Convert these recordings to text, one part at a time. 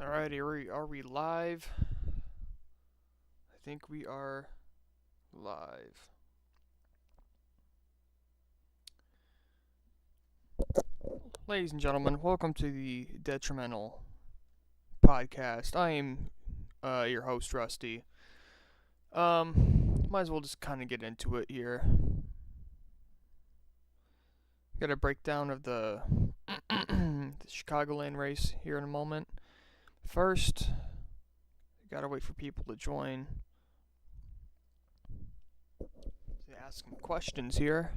Alright, are we live? I think we are live. Ladies and gentlemen, welcome to the Detrimental Podcast. I am your host, Rusty. Might as well just kind of get into it here. Got a breakdown of the, the Chicagoland race here in a moment. First, gotta wait for people to join. Ask some questions here.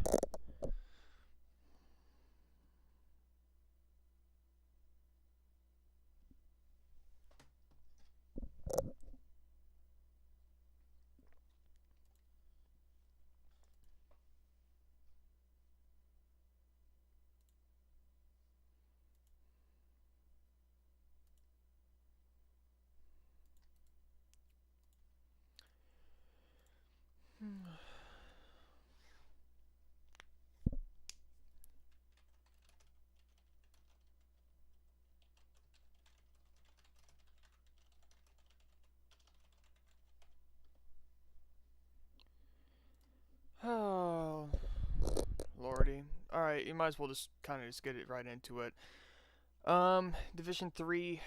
Oh, lordy. Alright, you might as well just kind of just get it right into it. Division 3,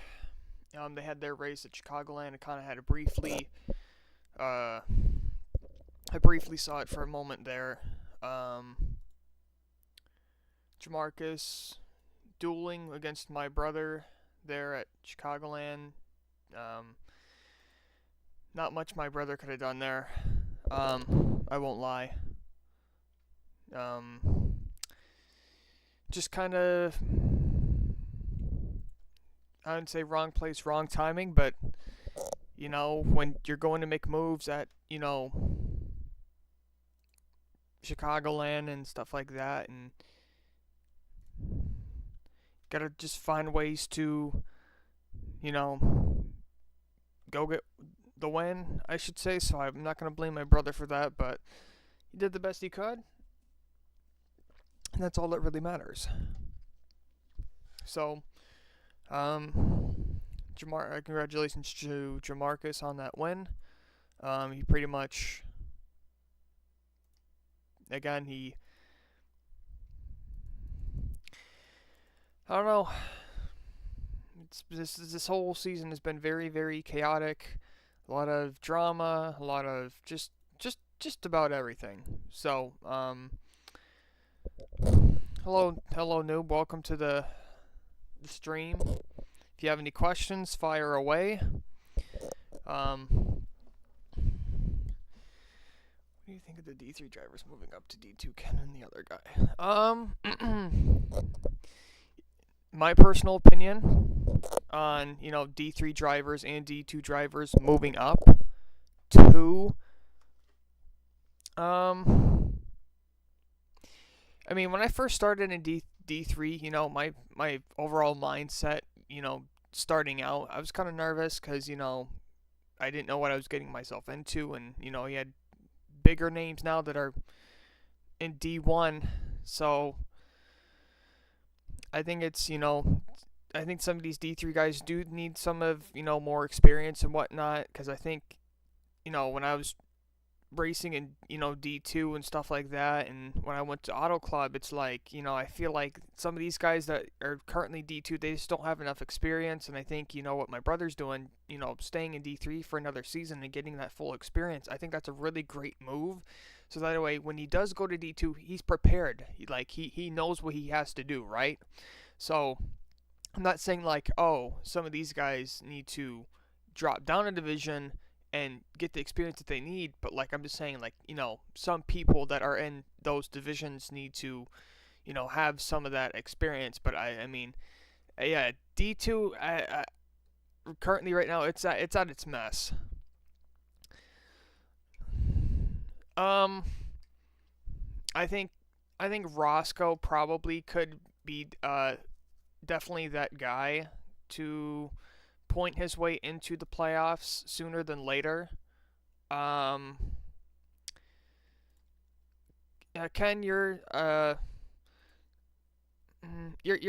they had their race at Chicagoland. I kind of had a I briefly saw it for a moment there. Jamarcus dueling against my brother there at Chicagoland. Not much my brother could have done there. I won't lie. Just kind of, I wouldn't say wrong place, wrong timing, but, when you're going to make moves at, Chicagoland and stuff like that, and gotta just find ways to, go get the win, I should say. So I'm not gonna blame my brother for that, but he did the best he could, and that's all that really matters. So, congratulations to Jamarcus on that win. He pretty much, again, I don't know. This whole season has been very, very chaotic. A lot of drama, a lot of just about everything. So, hello, noob. Welcome to the stream. If you have any questions, fire away. What do you think of the D3 drivers moving up to D2, Ken and the other guy? My personal opinion on, D3 drivers and D2 drivers moving up to, when I first started in D3, my overall mindset, starting out, I was kind of nervous because, I didn't know what I was getting myself into, and, you had bigger names now that are in D1, so I think it's, I think some of these D3 guys do need some of, more experience and whatnot, because I think, when I was racing in, D2 and stuff like that, and when I went to Auto Club, it's like, I feel like some of these guys that are currently D2, they just don't have enough experience, and I think, what my brother's doing, staying in D3 for another season and getting that full experience, I think that's a really great move, so that way, when he does go to D2, he's prepared, he knows what he has to do, right? So, I'm not saying some of these guys need to drop down a division and get the experience that they need, but I'm just saying, some people that are in those divisions need to, have some of that experience. But yeah, D2, currently right now, it's at its mess. I think Roscoe probably could be definitely that guy to point his way into the playoffs sooner than later. Ken, you're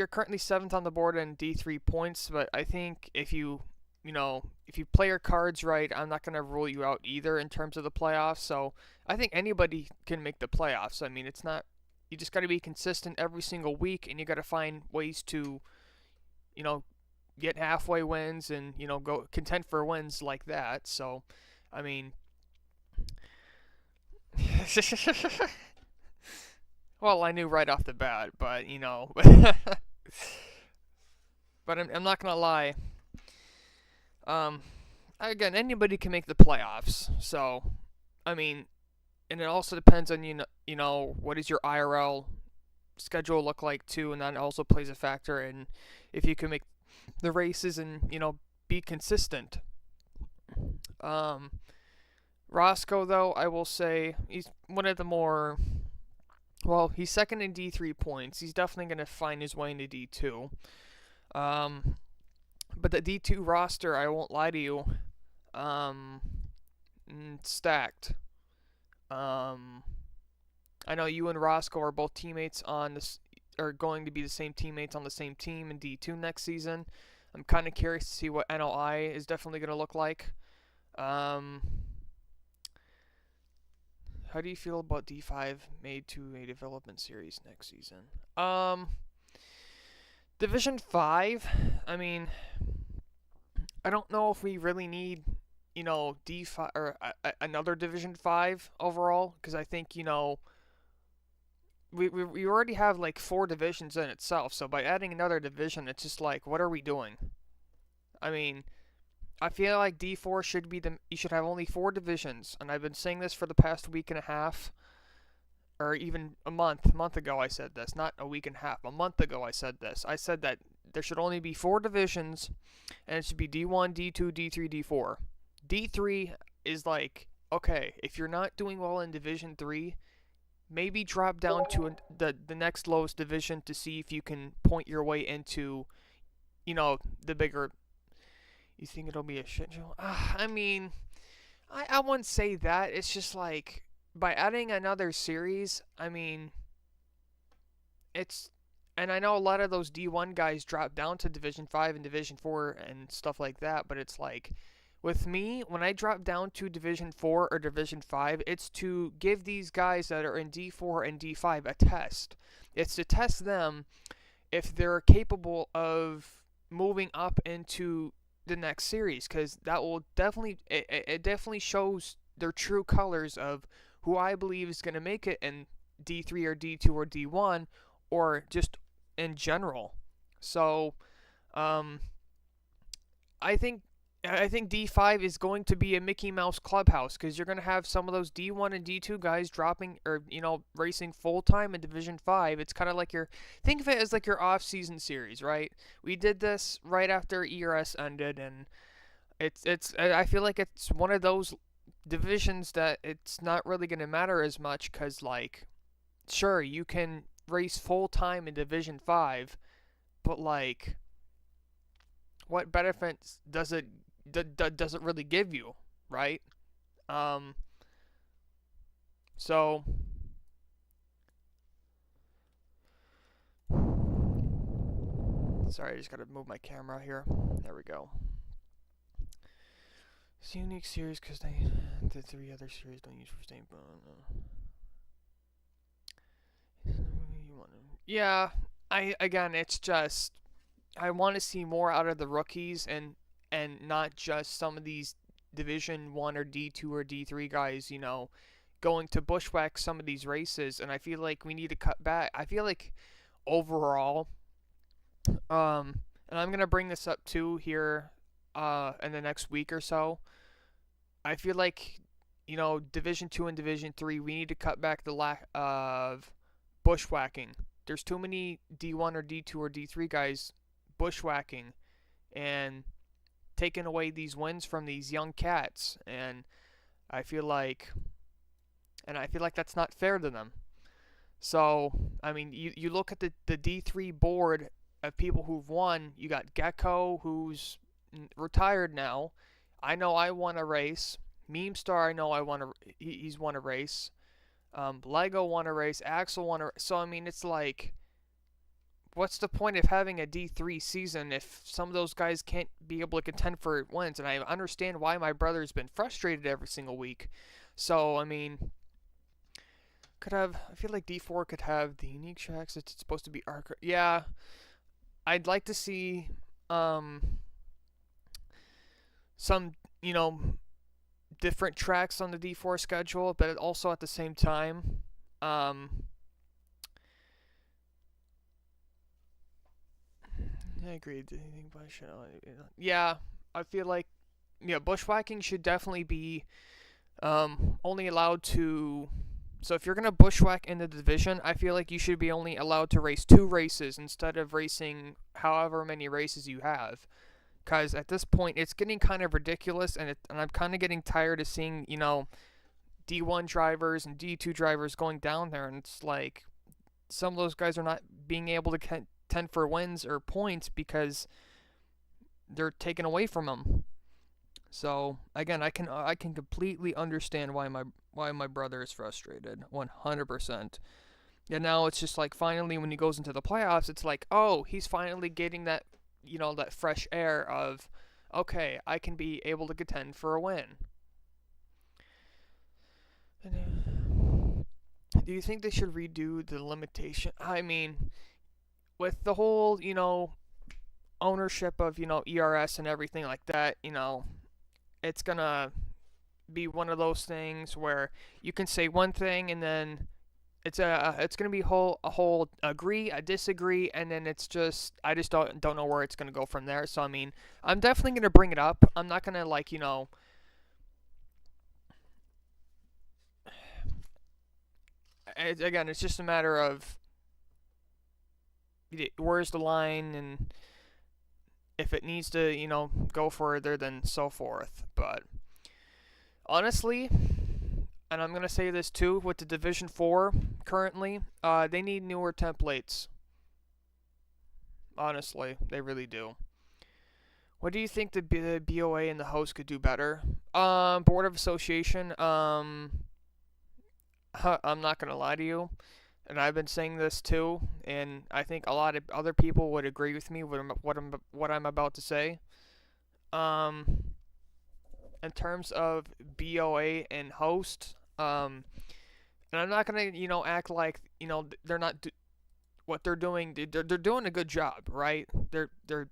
currently 7th on the board in D3 points, but I think if you if you play your cards right, I'm not going to rule you out either in terms of the playoffs. So I think anybody can make the playoffs. I mean, it's not, you just got to be consistent every single week, and you got to find ways to, you know, get halfway wins and, go contend for wins like that. So, I mean, well, I knew right off the bat, but, but I'm not going to lie. Um, Again, anybody can make the playoffs. So, I mean, and it also depends on what does your IRL schedule look like too, and that also plays a factor in if you can make the races and be consistent. Um, Roscoe, though, I will say he's one of the more, well, he's second in D3 points. He's definitely going to find his way into D2. But the D2 roster, I won't lie to you, um, stacked. I know you and Roscoe are both teammates on this, are going to be the same teammates on the same team in D2 next season. I'm kind of curious to see what NOI is definitely going to look like. How do you feel about D5 made to a development series next season? Division 5, I mean, I don't know if we really need, D5 or another Division 5 overall, because I think, we already have like 4 divisions in itself, so by adding another division, it's just like, what are we doing? I mean, I feel like D4 should be you should have only 4 divisions, and I've been saying this for the past week and a half, or even a month ago I said this, not a week and a half, a month ago I said this. I said that there should only be 4 divisions, and it should be D1, D2, D3, D4. D3 is like, okay, if you're not doing well in Division 3, maybe drop down to the next lowest division to see if you can point your way into, the bigger. You think it'll be a shit show? I mean, I wouldn't say that. It's just like, by adding another series, I mean, and I know a lot of those D1 guys drop down to Division 5 and Division 4 and stuff like that, but it's like, with me, when I drop down to Division 4 or Division 5, it's to give these guys that are in D4 and D5 a test. It's to test them if they're capable of moving up into the next series, because that will definitely, it definitely shows their true colors of who I believe is going to make it in D3 or D2 or D1, or just in general. So, I think D5 is going to be a Mickey Mouse clubhouse, because you're going to have some of those D1 and D2 guys dropping, or racing full time in Division 5. It's kind of like think of it as like your off-season series, right? We did this right after ERS ended, and I feel like it's one of those divisions that it's not really going to matter as much, because like, sure, you can race full time in Division 5, but like, what benefits does it really give you, right? So sorry, I just gotta move my camera here. There we go. It's a unique series because the 3 other series don't use first name. Yeah, it's just, I want to see more out of the rookies, and not just some of these Division 1 or D2 or D3 guys, going to bushwhack some of these races, and I feel like we need to cut back. I feel like overall, and I'm going to bring this up too here in the next week or so, I feel like, Division 2 and Division 3, we need to cut back the lack of bushwhacking. There's too many D1 or D2 or D3 guys bushwhacking and taking away these wins from these young cats, and I feel like that's not fair to them. So, I mean, you look at the D3 board of people who've won. You got Gecko, who's retired now. I know I won a race. Meme Star, I know he's won a race. Lego won a race. Axel won a race. So, I mean, it's like, what's the point of having a D3 season if some of those guys can't be able to contend for wins? And I understand why my brother's been frustrated every single week. So, I mean, I feel like D4 could have the unique tracks. It's supposed to be arc. Yeah, I'd like to see some, different tracks on the D4 schedule, but also at the same time, um, I agree. Yeah, I feel like bushwhacking should definitely be only allowed to. So if you're gonna bushwhack in the division, I feel like you should be only allowed to race 2 races instead of racing however many races you have. Because at this point, it's getting kind of ridiculous, and I'm kind of getting tired of seeing D1 drivers and D2 drivers going down there, and it's like some of those guys are not being able to contend for wins or points because they're taken away from them. So again, I can completely understand why my brother is frustrated, 100%. And now it's just like finally when he goes into the playoffs, it's like, oh, he's finally getting that that fresh air of, okay, I can be able to contend for a win. Do you think they should redo the limitation? I mean, with the whole ownership of ERS and everything like that, it's gonna be one of those things where you can say one thing and then it's gonna be a whole agree, a disagree, and then I just don't know where it's gonna go from there. So I mean, I'm definitely gonna bring it up. I'm not gonna again, it's just a matter of where's the line and if it needs to go further, then so forth. But honestly, and I'm gonna say this too, with the Division 4 currently, they need newer templates. Honestly, they really do. What do you think the BOA and the host could do better? Board of Association. I'm not gonna lie to you, and I've been saying this too, and I think a lot of other people would agree with me what I'm about to say. Um, in terms of BOA and host, and I'm not gonna act like they're not what they're doing. They're doing a good job, right? They're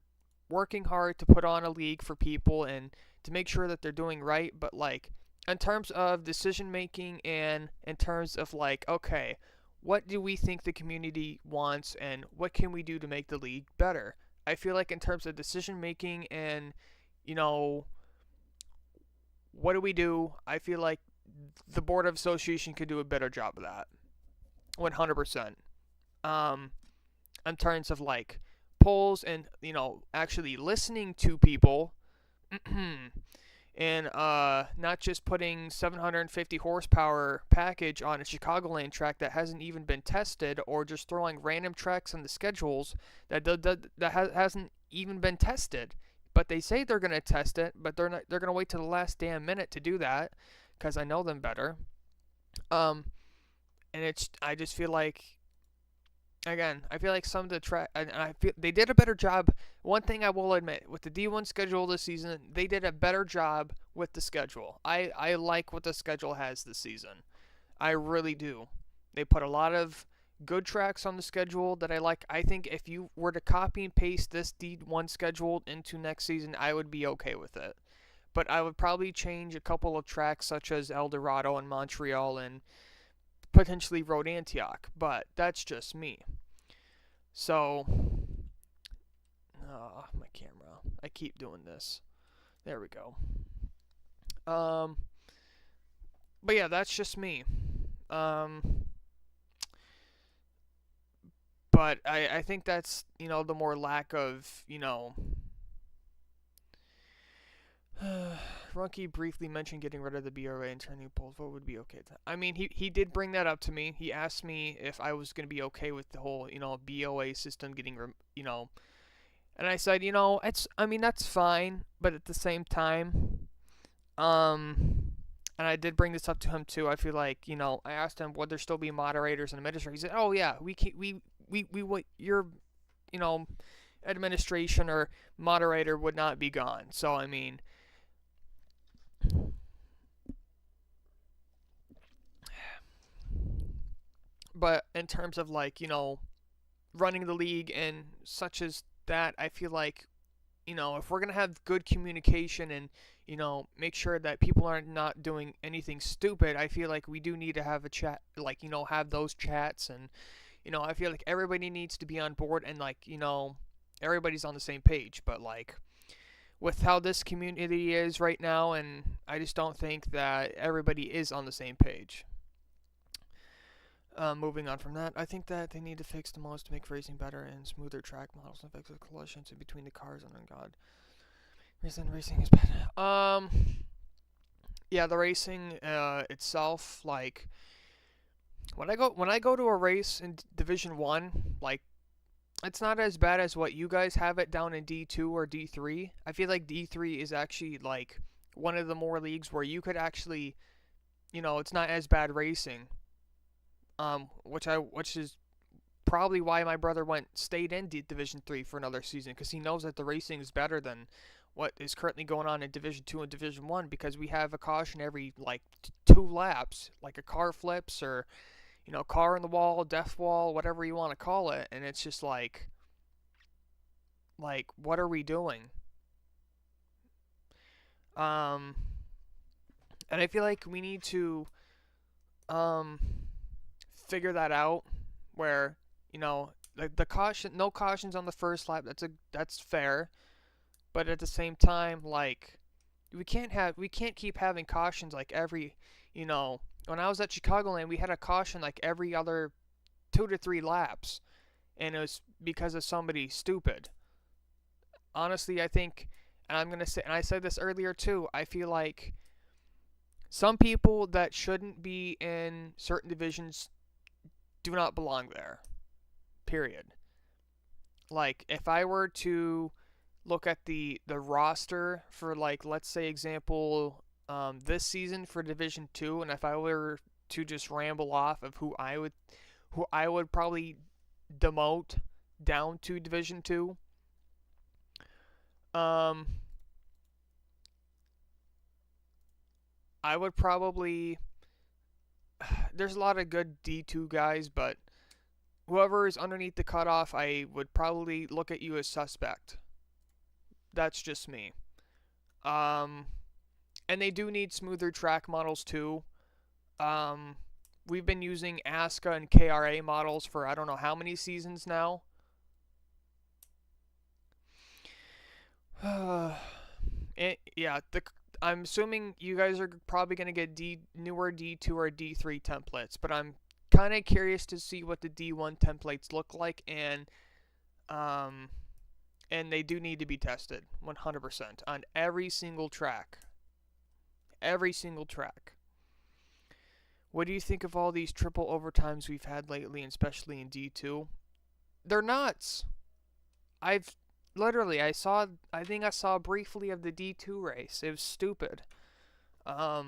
working hard to put on a league for people and to make sure that they're doing right. But like in terms of decision making and in terms of like, okay, what do we think the community wants and what can we do to make the league better? I feel like in terms of decision making and you know what do we do? I feel like the board of association could do a better job of that. 100%. Um, in terms of like polls and actually listening to people and not just putting 750 horsepower package on a Chicagoland track that hasn't even been tested, or just throwing random tracks on the schedules that hasn't even been tested. But they say they're gonna test it, but they're not. They're gonna wait till the last damn minute to do that, because I know them better. Um, and I just feel like again, I feel like some of the track, and I feel they did a better job. One thing I will admit, with the D1 schedule this season, they did a better job with the schedule. I like what the schedule has this season. I really do. They put a lot of good tracks on the schedule that I like. I think if you were to copy and paste this D1 schedule into next season, I would be okay with it. But I would probably change a couple of tracks such as El Dorado and Montreal and potentially Road Antioch, but that's just me. So, my camera. I keep doing this. There we go. Um, but yeah, that's just me. Um, but I think that's the more lack of Runke briefly mentioned getting rid of the BRA and turning polls. What would be okay? I mean, he did bring that up to me. He asked me if I was going to be okay with the whole, BOA system getting, and I said, that's fine, but at the same time, and I did bring this up to him too. I feel like, I asked him would there still be moderators and administrators. He said, oh yeah, we can, we you're administration or moderator would not be gone. So I mean, but in terms of like running the league and such as that, I feel like if we're gonna have good communication and make sure that people are not doing anything stupid, I feel like we do need to have a chat, like have those chats, and I feel like everybody needs to be on board and like everybody's on the same page. But like with how this community is right now, and I just don't think that everybody is on the same page. Moving on from that, I think that they need to fix the most to make racing better and smoother track models and fix the collisions in between the cars. And God, racing is bad. Yeah, the racing itself, like when I go to a race in Division 1, like it's not as bad as what you guys have it down in D2 or D3. I feel like D3 is actually like one of the more leagues where you could actually, it's not as bad racing. Which is probably why my brother stayed in Division 3 for another season, because he knows that the racing is better than what is currently going on in Division 2 and Division 1, because we have a caution every like 2 laps, like a car flips or car in the wall, death wall, whatever you want to call it, and it's just like what are we doing? And I feel like we need to figure that out, where the caution, no cautions on the first lap. That's fair, but at the same time, like we can't keep having cautions like every when I was at Chicagoland, we had a caution like every other 2 to 3 laps, and it was because of somebody stupid. Honestly, I think, and I'm gonna say, and I said this earlier too, I feel like some people that shouldn't be in certain divisions do not belong there. Period. Like if I were to look at the roster for, like, let's say example, this season for Division 2, and if I were to just ramble off of who I would probably demote down to Division 2, I would probably, there's a lot of good D2 guys, but whoever is underneath the cutoff, I would probably look at you as suspect. That's just me. And they do need smoother track models too. We've been using ASCA and KRA models for I don't know how many seasons now. I'm assuming you guys are probably going to get newer D2 or D3 templates, but I'm kind of curious to see what the D1 templates look like, and they do need to be tested 100% on every single track. Every single track. What do you think of all these triple overtimes we've had lately, and especially in D2? They're nuts. I think I saw briefly of the D2 race. It was stupid. I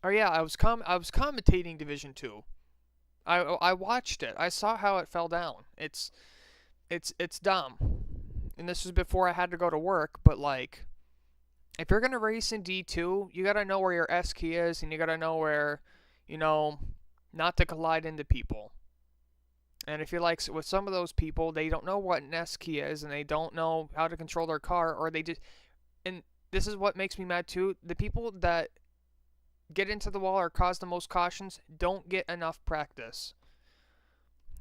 was commentating Division 2. I watched it. I saw how it fell down. It's dumb. And this was before I had to go to work, but like if you're going to race in D2, you got to know where your S key is, and you got to know where, not to collide into people. And if you're like with some of those people, they don't know what an S key is, and they don't know how to control their car, or they just, and this is what makes me mad too, the people that get into the wall or cause the most cautions don't get enough practice.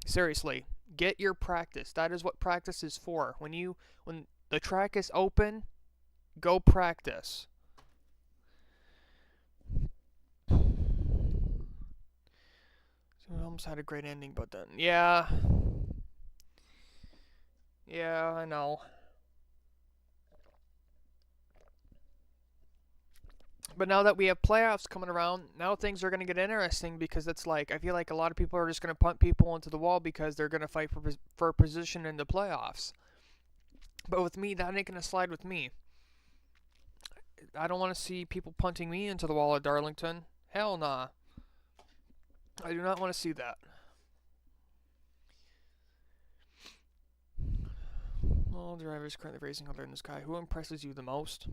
Seriously, get your practice. That is what practice is for. When the track is open, go practice. We almost had a great ending, but then, yeah, I know. But now that we have playoffs coming around, now things are going to get interesting, because it's like, I feel like a lot of people are just going to punt people into the wall because they're going to fight for a position in the playoffs. But with me, that ain't going to slide with me. I don't want to see people punting me into the wall at Darlington. Hell nah. I do not want to see that. All drivers currently racing other than this guy. Who impresses you the most?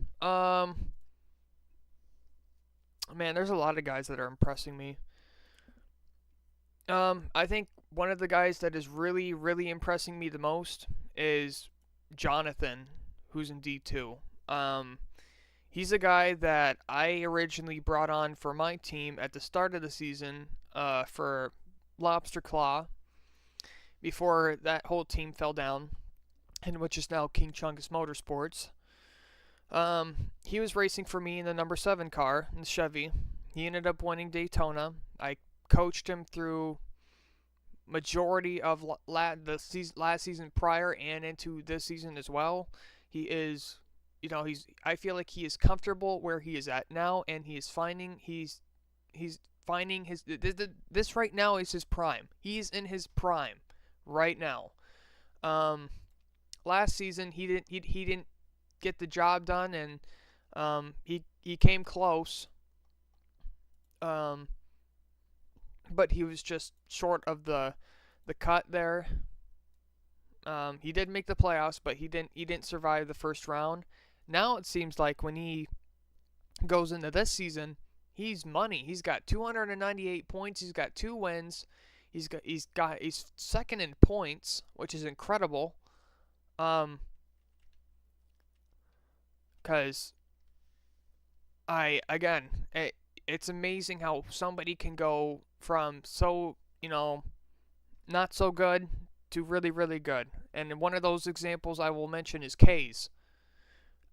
Man, there's a lot of guys that are impressing me. I think one of the guys that is really, really impressing me the most is Jonathan, who's in D2. He's a guy that I originally brought on for my team at the start of the season for Lobster Claw before that whole team fell down, and which is now King Chungus Motorsports. He was racing for me in the number 7 car, in the Chevy. He ended up winning Daytona. I coached him through majority of the last season prior and into this season as well. He is, I feel like he is comfortable where he is at now, and he's finding his this right now is his prime. He's in his prime right now. Last season he didn't get the job done, and he came close. But he was just short of the cut there. He did make the playoffs, but he didn't survive the first round. Now it seems like when he goes into this season, he's money. He's got 298 points. He's got 2 wins. He's second in points, which is incredible. Because it's amazing how somebody can go from not so good to really, really good. And one of those examples I will mention is Kays.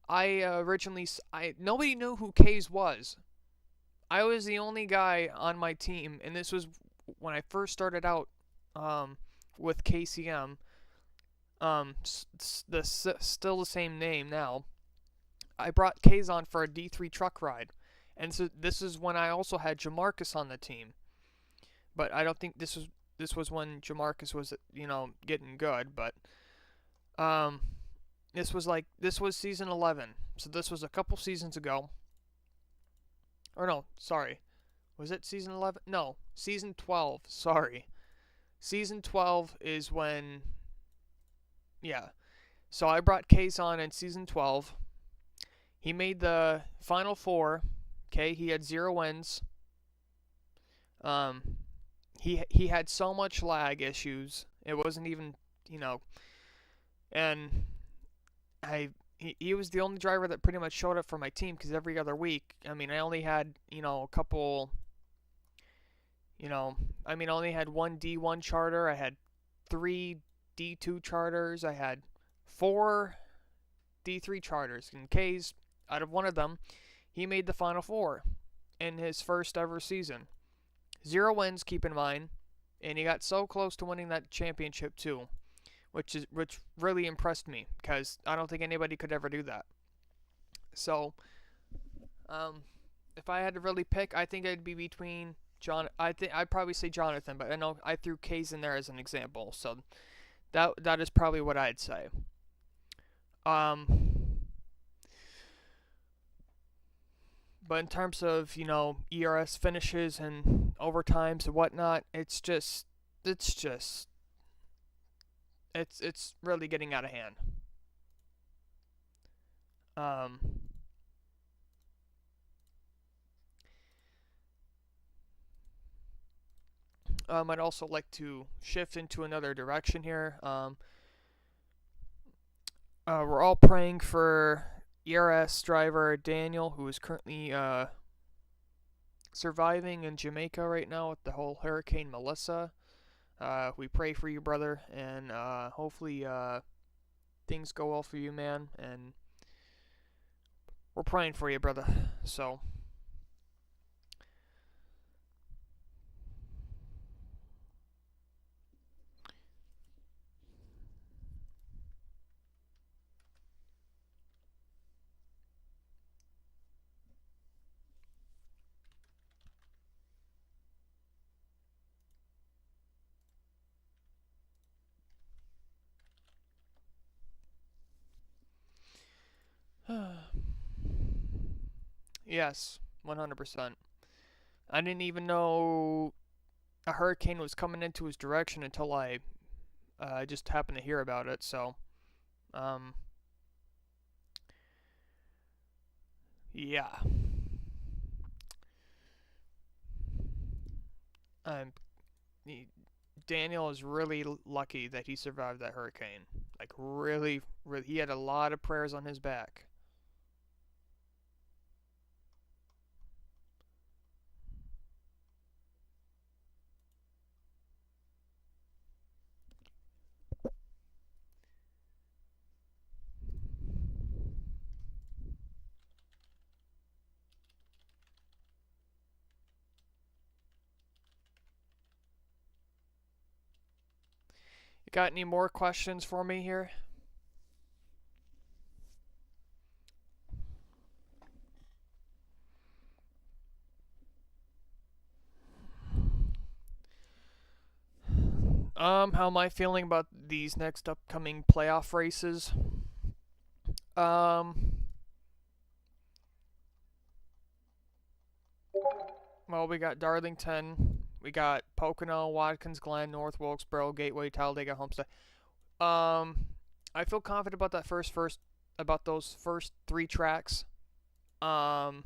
Nobody knew who Kays was. I was the only guy on my team, and this was when I first started out with KCM. Still the same name now. I brought Kays on for a D3 truck ride. And so this is when I also had Jamarcus on the team. But I don't think this was when Jamarcus was, getting good, but this was season 11. So this was a couple seasons ago. Or no, sorry. Was it season 11? No, season 12. Sorry. Season 12 is when So I brought Case on in season 12. He made the final 4. Okay, he had 0 wins. He had so much lag issues. It wasn't even, and he was the only driver that pretty much showed up for my team, because every other week, I only had, a couple, I only had 1 D1 charter. I had 3 D2 charters. I had 4 D3 charters. In case, out of one of them, he made the final 4 in his first ever season. 0 wins, keep in mind, and he got so close to winning that championship too, which really impressed me, because I don't think anybody could ever do that. So, if I had to really pick, I think it'd be between I'd probably say Jonathan, but I know I threw Kays in there as an example, so that is probably what I'd say. But in terms of, ERS finishes and overtimes and whatnot, it's really getting out of hand. I'd also like to shift into another direction here. We're all praying for ERS driver Daniel, who is currently surviving in Jamaica right now with the whole Hurricane Melissa. We pray for you, brother, and hopefully things go well for you, man. And we're praying for you, brother. So, yes, 100%. I didn't even know a hurricane was coming into his direction until I just happened to hear about it. So, Um, yeah. Um, he, Daniel is really lucky that he survived that hurricane. Like, really, really, he had a lot of prayers on his back. You got any more questions for me here? How am I feeling about these next upcoming playoff races? Um, well, we got Darlington, we got Pocono, Watkins Glen, North Wilkesboro, Gateway, Talladega, Homestead. Um, I feel confident about that first about those first three tracks. Um,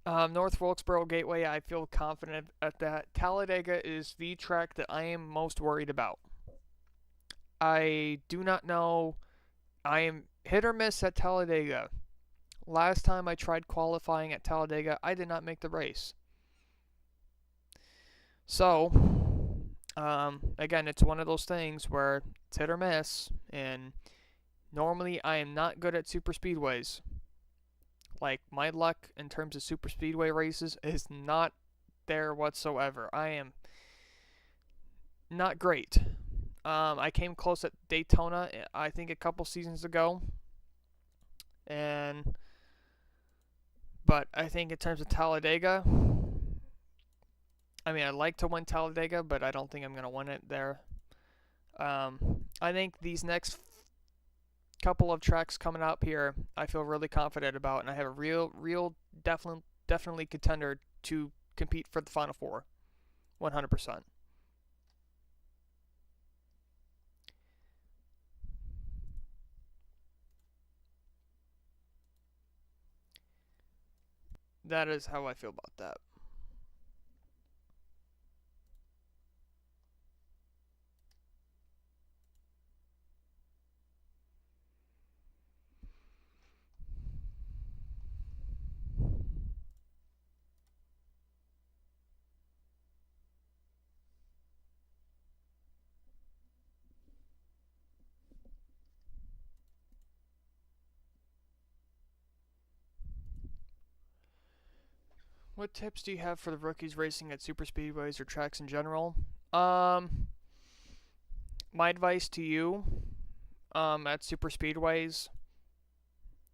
North Wilkesboro, Gateway, I feel confident at that. Talladega is the track that I am most worried about. I do not know. I am hit or miss at Talladega. Last time I tried qualifying at Talladega, I did not make the race. So, again, it's one of those things where it's hit or miss, and normally I am not good at super speedways. Like, my luck in terms of super speedway races is not there whatsoever. I am not great. I came close at Daytona, I think a couple seasons ago, and but I think in terms of Talladega, I mean, I'd like to win Talladega, but I don't think I'm going to win it there. I think these next couple of tracks coming up here, I feel really confident about, and I have a definitely contender to compete for the Final Four, 100%. That is how I feel about that. What tips do you have for the rookies racing at super speedways or tracks in general? Um, my advice to you, at super speedways,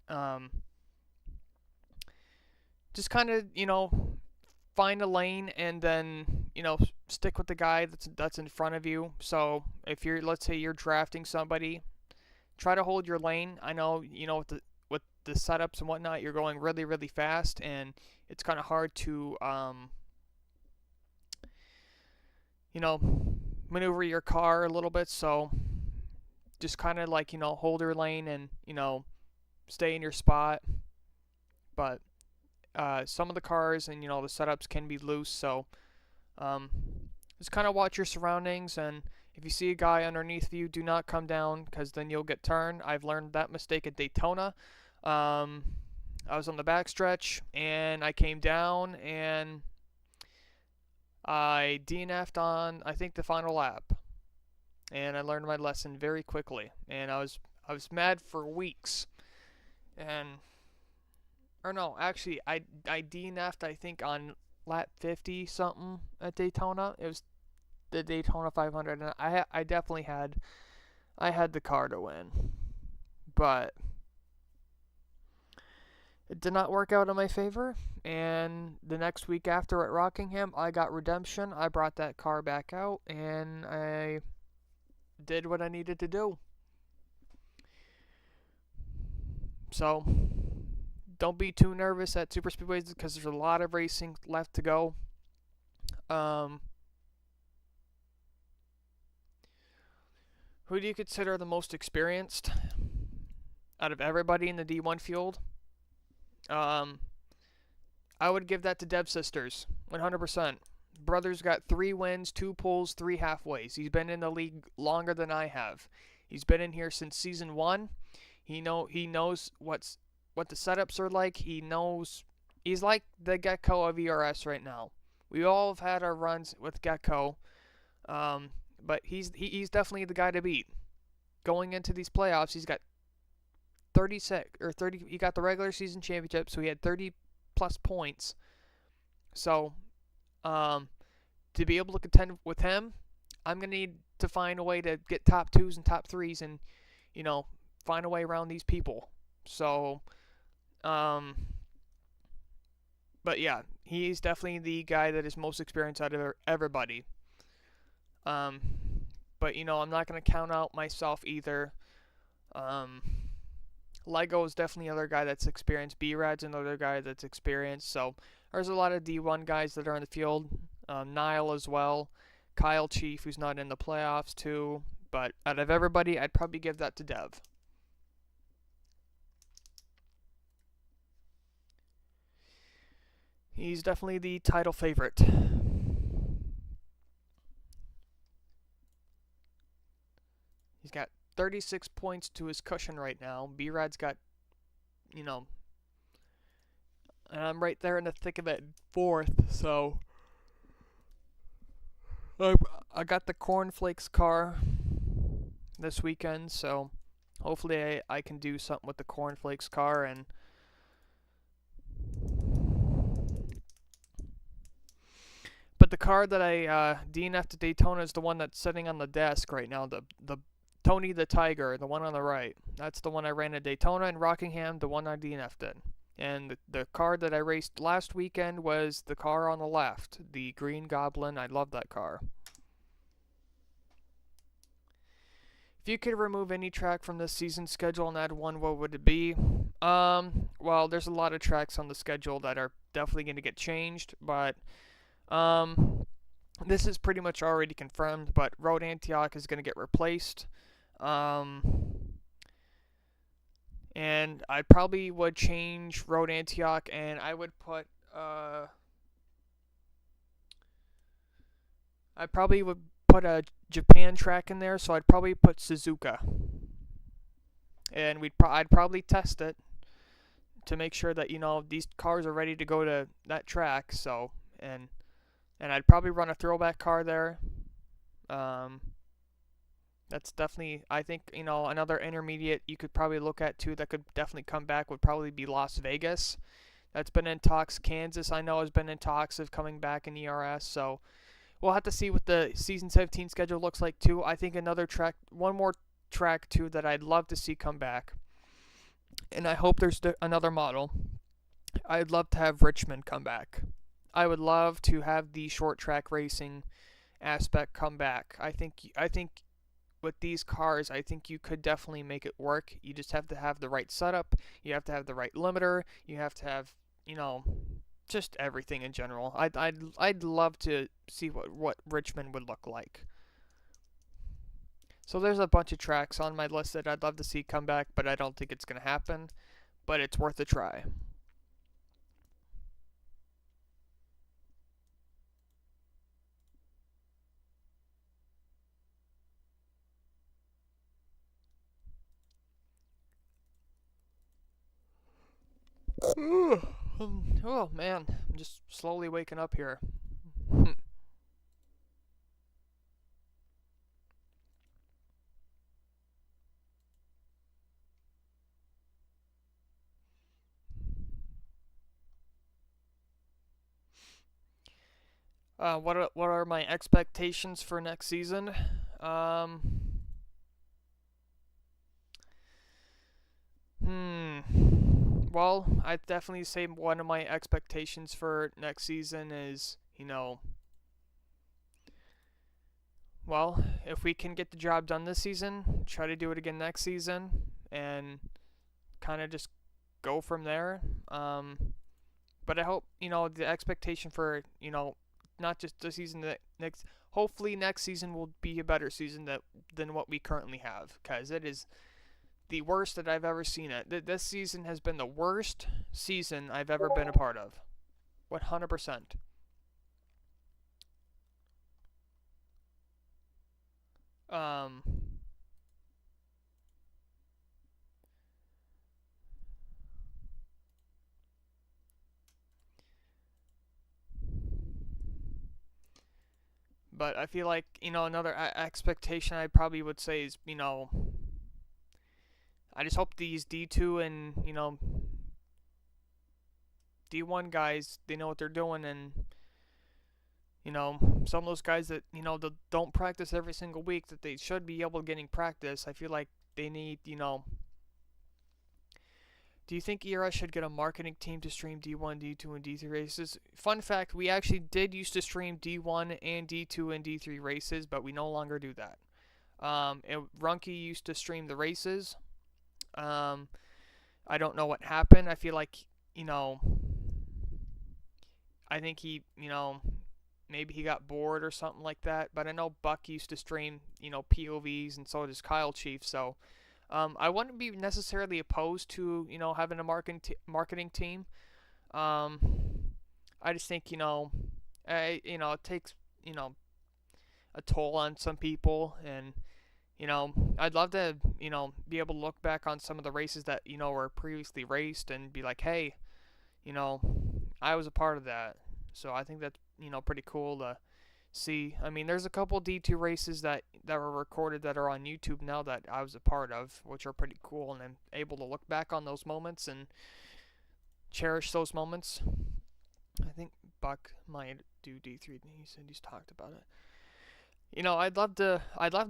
um, just kind of find a lane and then stick with the guy that's in front of you. So if you're, let's say you're drafting somebody, try to hold your lane. I know with the setups and whatnot, you're going really really fast, and it's kind of hard to you know maneuver your car a little bit. So just kind of like hold your lane and stay in your spot. But some of the cars and the setups can be loose, so um, just kind of watch your surroundings, and if you see a guy underneath you, do not come down because then you'll get turned. I've learned that mistake at Daytona. Um, I was on the backstretch and I came down and I DNF'd on I think the final lap, and I learned my lesson very quickly. And I was mad for weeks, and or no, actually I DNF'd I think on lap 50 something at Daytona. It was the Daytona 500, and I definitely had the car to win, but it did not work out in my favor. And the next week after at Rockingham, I got redemption. I brought that car back out, and I did what I needed to do. So don't be too nervous at super speedways because there's a lot of racing left to go. Um, Who do you consider the most experienced out of everybody in the D1 field? Um, I would give that to Dev Sisters, 100%. Brother's got 3 wins, 2 pulls, 3 halfways. He's been in the league longer than I have. He's been in here since season 1. He knows what the setups are like. He's like the Gecko of ERS right now. We all have had our runs with Gecko, but he's definitely the guy to beat. Going into these playoffs, he's got 36 or 30. He got the regular season championship, so he had 30 plus points. So, to be able to contend with him, I'm gonna need to find a way to get top 2s and top 3s, and find a way around these people. So, but yeah, he's definitely the guy that is most experienced out of everybody. Um, but I'm not gonna count out myself either. Um, Lego is definitely another guy that's experienced. B-Rad's another guy that's experienced. So there's a lot of D1 guys that are in the field. Nile as well. Kyle Chief, who's not in the playoffs too. But out of everybody, I'd probably give that to Dev. He's definitely the title favorite. He's got 36 points to his cushion right now. B-Rad's got, and I'm right there in the thick of it, 4th. So I got the Cornflakes car this weekend. So hopefully I can do something with the Cornflakes car. But the car that I DNF'd to Daytona is the one that's sitting on the desk right now. The Tony the Tiger, the one on the right. That's the one I ran at Daytona and Rockingham, the one I DNF'd in. And the car that I raced last weekend was the car on the left, the Green Goblin. I love that car. If you could remove any track from this season's schedule and add one, what would it be? Well, there's a lot of tracks on the schedule that are definitely going to get changed, but this is pretty much already confirmed, but Road Antioch is going to get replaced. And I probably would change Road Antioch, and I would put, I probably would put a Japan track in there, so I'd probably put Suzuka. And I'd probably test it to make sure that, these cars are ready to go to that track, so, and I'd probably run a throwback car there. That's definitely, I think, another intermediate you could probably look at too that could definitely come back would probably be Las Vegas. That's been in talks. Kansas, I know, has been in talks of coming back in ERS. So we'll have to see what the season 17 schedule looks like too. I think one more track too that I'd love to see come back. And I hope there's another model. I'd love to have Richmond come back. I would love to have the short track racing aspect come back. I think with these cars, I think you could definitely make it work. You just have to have the right setup. You have to have the right limiter. You have to have, just everything in general. I'd love to see what Richmond would look like. So there's a bunch of tracks on my list that I'd love to see come back, but I don't think it's going to happen. But it's worth a try. Oh man, I'm just slowly waking up here. What are my expectations for next season? Well, I'd definitely say one of my expectations for next season is, well, if we can get the job done this season, try to do it again next season, and kind of just go from there. But I hope, the expectation for, not just this season, next. Hopefully, next season will be a better season than what we currently have, because it is the worst that I've ever seen it. This season has been the worst season I've ever been a part of. 100%. Um, but I feel like, another expectation I probably would say is, I just hope these D2 and, D1 guys, they know what they're doing, and, some of those guys that, that don't practice every single week, that they should be able to getting practice. I feel like they need, do you think ERS should get a marketing team to stream D1, D2, and D3 races? Fun fact, we actually did used to stream D1 and D2 and D3 races, but we no longer do that. Runke used to stream the races. I don't know what happened. I feel like, I think he, maybe he got bored or something like that. But I know Buck used to stream, POVs, and so does Kyle Chief. So I wouldn't be necessarily opposed to, having a marketing team. I just think, it takes, a toll on some people, and I'd love to, be able to look back on some of the races that, were previously raced and be like, hey, I was a part of that. So I think that's, pretty cool to see. I mean, there's a couple D2 races that were recorded that are on YouTube now that I was a part of, which are pretty cool, and I'm able to look back on those moments and cherish those moments. I think Buck might do D3. He said he's talked about it. I'd love to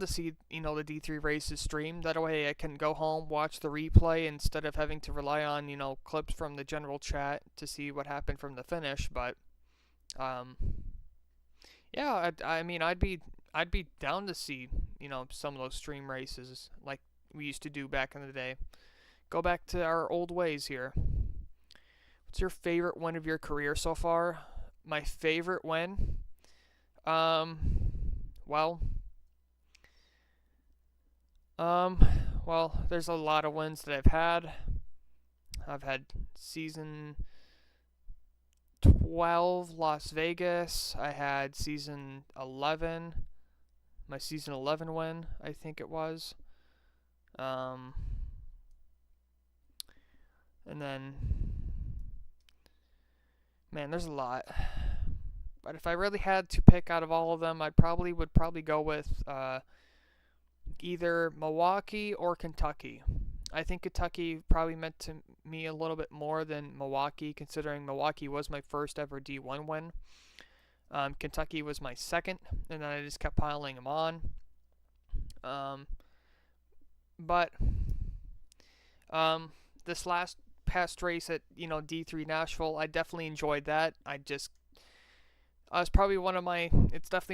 see, the D3 races streamed. That way I can go home, watch the replay instead of having to rely on, clips from the general chat to see what happened from the finish. But, yeah, I mean, I'd be down to see, some of those stream races like we used to do back in the day. Go back to our old ways here. What's your favorite win of your career so far? My favorite win? Well, there's a lot of wins that I've had. I've had season 12 Las Vegas. I had season 11, my season 11 win, I think it was. And then, man, there's a lot. But if I really had to pick out of all of them, I would probably go with either Milwaukee or Kentucky. I think Kentucky probably meant to me a little bit more than Milwaukee, considering Milwaukee was my first ever D1 win. Kentucky was my second, and then I just kept piling them on. But this past race at D3 Nashville, I definitely enjoyed that. It's definitely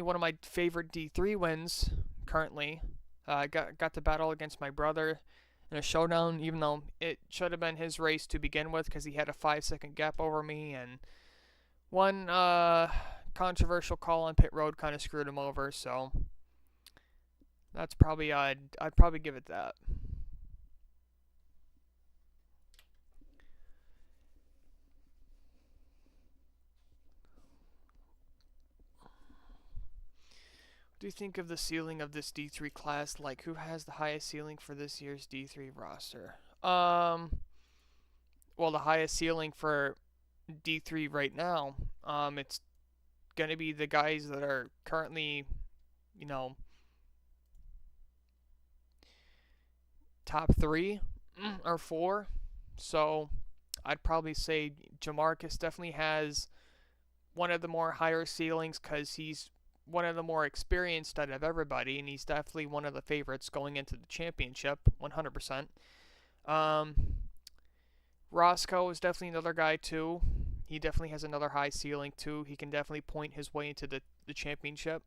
one of my favorite D3 wins currently. I got to battle against my brother in a showdown, even though it should have been his race to begin with, because he had a 5-second gap over me, and one controversial call on pit road kind of screwed him over. So that's probably I'd probably give it that. What do you think of the ceiling of this D3 class? Like, who has the highest ceiling for this year's D3 roster? Well, the highest ceiling for D3 right now, it's gonna be the guys that are currently, top 3 or 4. So I'd probably say Jamarcus definitely has one of the more higher ceilings, because he's one of the more experienced out of everybody, and he's definitely one of the favorites going into the championship, 100%. Roscoe is definitely another guy too. He definitely has another high ceiling too. He can definitely point his way into the championship.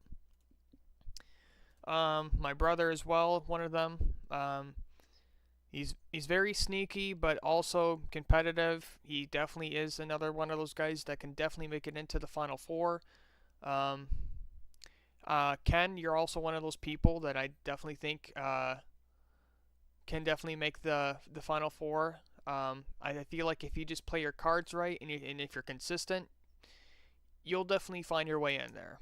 My brother as well, one of them. He's very sneaky, but also competitive. He definitely is another one of those guys that can definitely make it into the Final Four. Um, Ken, you're also one of those people that I definitely think can definitely make the final four. I feel like if you just play your cards right and if you're consistent, you'll definitely find your way in there.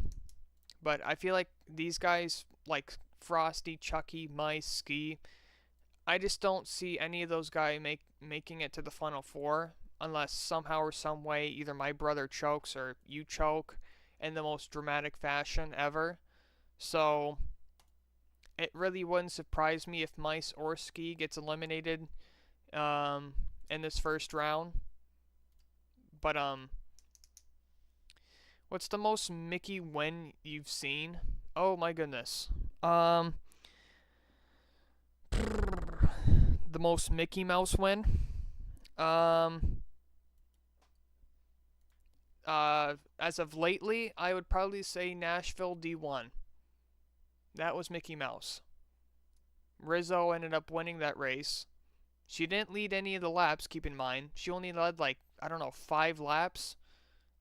But I feel like these guys, like Frosty, Chucky, Mice, Ski, I just don't see any of those guys making it to the final four unless somehow or some way either my brother chokes or you choke in the most dramatic fashion ever. So it really wouldn't surprise me if Mice or Ski gets eliminated um, in this first round. But what's the most Mickey win you've seen? Oh my goodness. Um, the most Mickey Mouse win. Um, as of lately, I would probably say Nashville D1. That was Mickey Mouse. Rizzo ended up winning that race. She didn't lead any of the laps, keep in mind. She only led, like, I don't know, 5 laps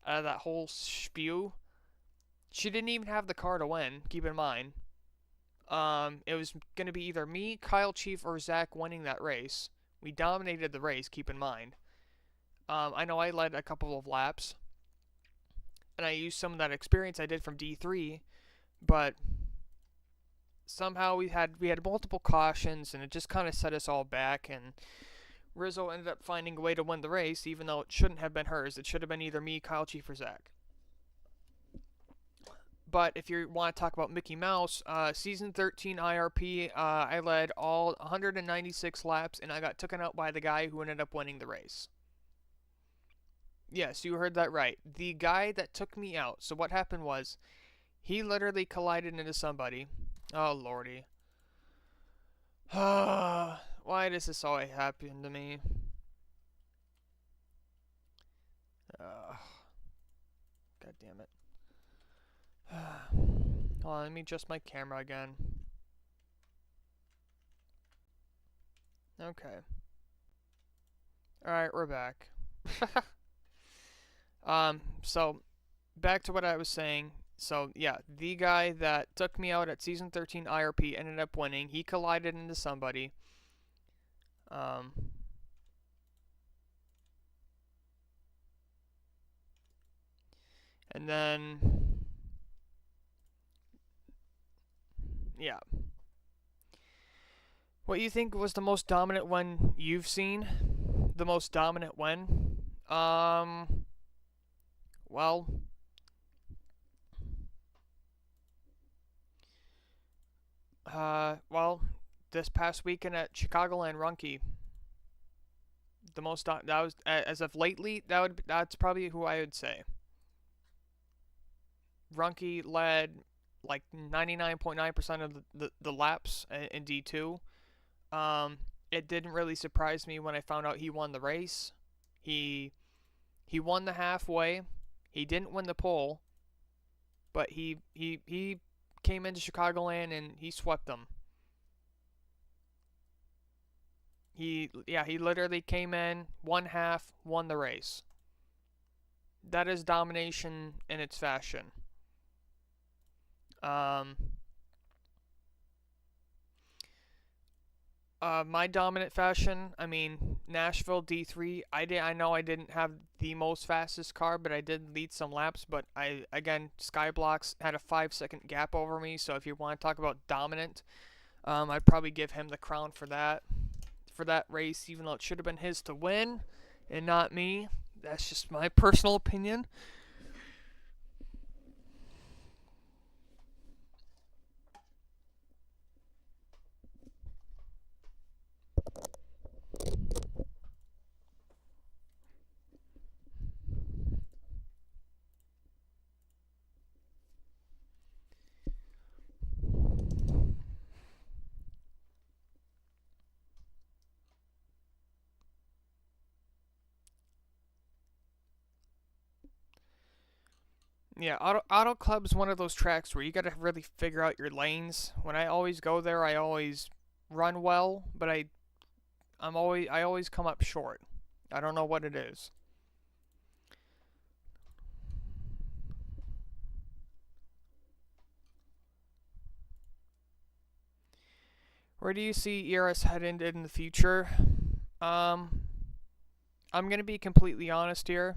out of that whole spew. She didn't even have the car to win, keep in mind. It was going to be either me, Kyle Chief, or Zach winning that race. We dominated the race, keep in mind. I know I led a couple of laps, and I used some of that experience I did from D3, but somehow we had multiple cautions, and it just kind of set us all back, and Rizzo ended up finding a way to win the race, even though it shouldn't have been hers. It should have been either me, Kyle Chief, or Zach. But if you want to talk about Mickey Mouse, season 13 IRP, I led all 196 laps, and I got taken out by the guy who ended up winning the race. Yes, you heard that right. The guy that took me out. So what happened was, he literally collided into somebody. Oh lordy. Why does this always happen to me? God damn it. Hold on, let me adjust my camera again. Okay. Alright, we're back. So back to what I was saying. So yeah, the guy that took me out at season 13 IRP ended up winning. He collided into somebody. Um, and then yeah. What you think was the most dominant one you've seen? The most dominant one? Well, well, this past weekend at Chicagoland Recap, the most that was as of lately. That's probably who I would say. Runke led like 99.9% of the laps in D2. It didn't really surprise me when I found out he won the race. He he won the halfway. He didn't win the pole, but he came into Chicagoland and he swept them. He literally came in, won half, won the race. That is domination in its fashion. Um, my dominant fashion. I mean, Nashville D3. I know I didn't have the most fastest car, but I did lead some laps. But I again, Skyblocks had a 5 second gap over me. So if you want to talk about dominant, I'd probably give him the crown for that race, even though it should have been his to win and not me. That's just my personal opinion. Yeah, Auto Club's one of those tracks where you gotta really figure out your lanes. When I always go there, I always run well, but I always come up short. I don't know what it is. Where do you see ERS headed in the future? Um, I'm gonna be completely honest here.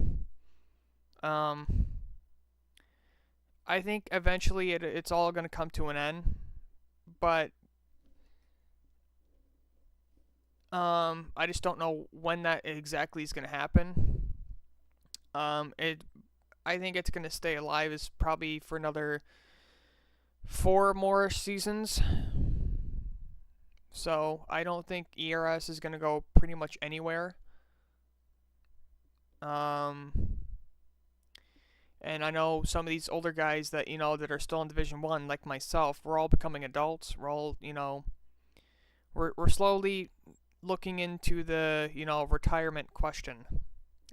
Um, I think eventually it's all gonna come to an end, but I just don't know when that exactly is gonna happen. It I think it's gonna stay alive is probably for another 4 more seasons. So I don't think ERS is gonna go pretty much anywhere. Um, and I know some of these older guys that that are still in Division One, like myself. We're all becoming adults. We're all we're slowly looking into the retirement question.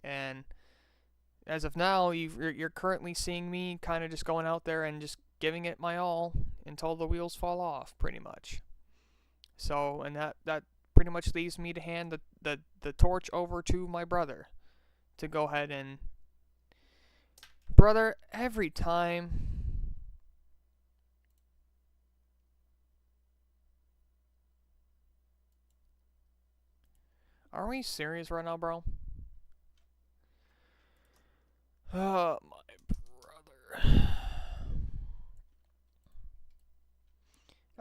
And as of now, you're currently seeing me kind of just going out there and just giving it my all until the wheels fall off, pretty much. So, and that pretty much leaves me to hand the torch over to my brother to go ahead and brother every time. Are we serious right now, bro? Oh, my brother.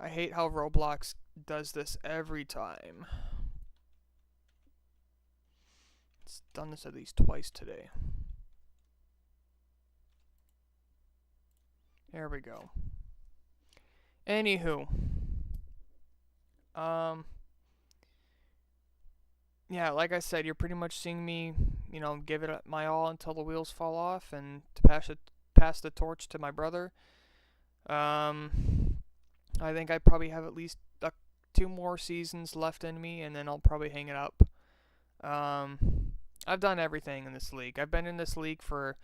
I hate how Roblox does this every time. It's done this at least twice today. There we go. Anywho. Yeah, like I said, you're pretty much seeing me, give it my all until the wheels fall off and to pass the torch to my brother. I think I probably have at least 2 more seasons left in me, and then I'll probably hang it up. I've done everything in this league. I've been in this league for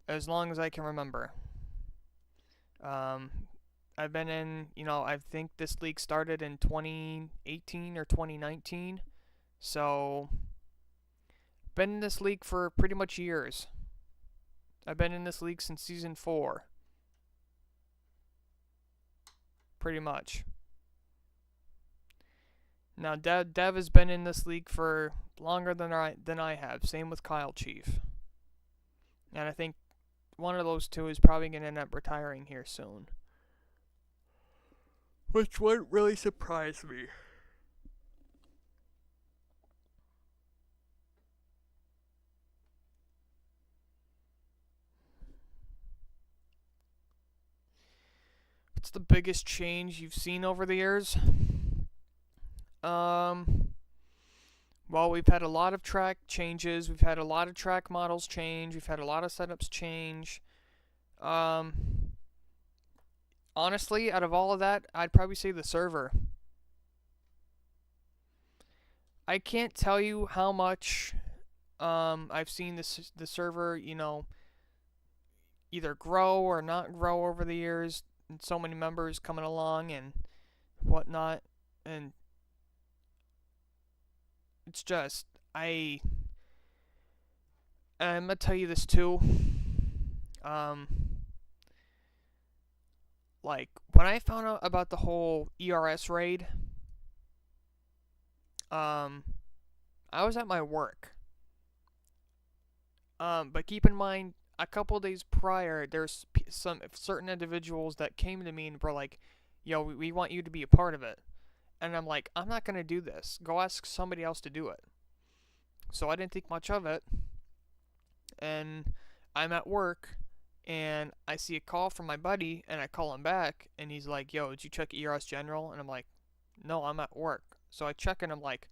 as long as I can remember. I've been in, I think this league started in 2018 or 2019. So, been in this league for pretty much years. I've been in this league since season 4. Pretty much. Now, Dev has been in this league for longer than I have. Same with Kyle Chief. And I think one of those two is probably going to end up retiring here soon. Which wouldn't really surprise me. What's the biggest change you've seen over the years? Well, we've had a lot of track changes. We've had a lot of track models change. We've had a lot of setups change. Honestly, out of all of that, I'd probably say the server. I can't tell you how much I've seen the server, either grow or not grow over the years. And so many members coming along and whatnot, and it's just I'm gonna tell you this too. Um, like when I found out about the whole ERS raid, I was at my work. But keep in mind, a couple days prior, there's some certain individuals that came to me and were like, "Yo, we want you to be a part of it." And I'm like, "I'm not gonna do this. Go ask somebody else to do it." So I didn't think much of it. And I'm at work, and I see a call from my buddy, and I call him back, and he's like, "Yo, did you check ERS General?" And I'm like, "No, I'm at work." So I check, and I'm like,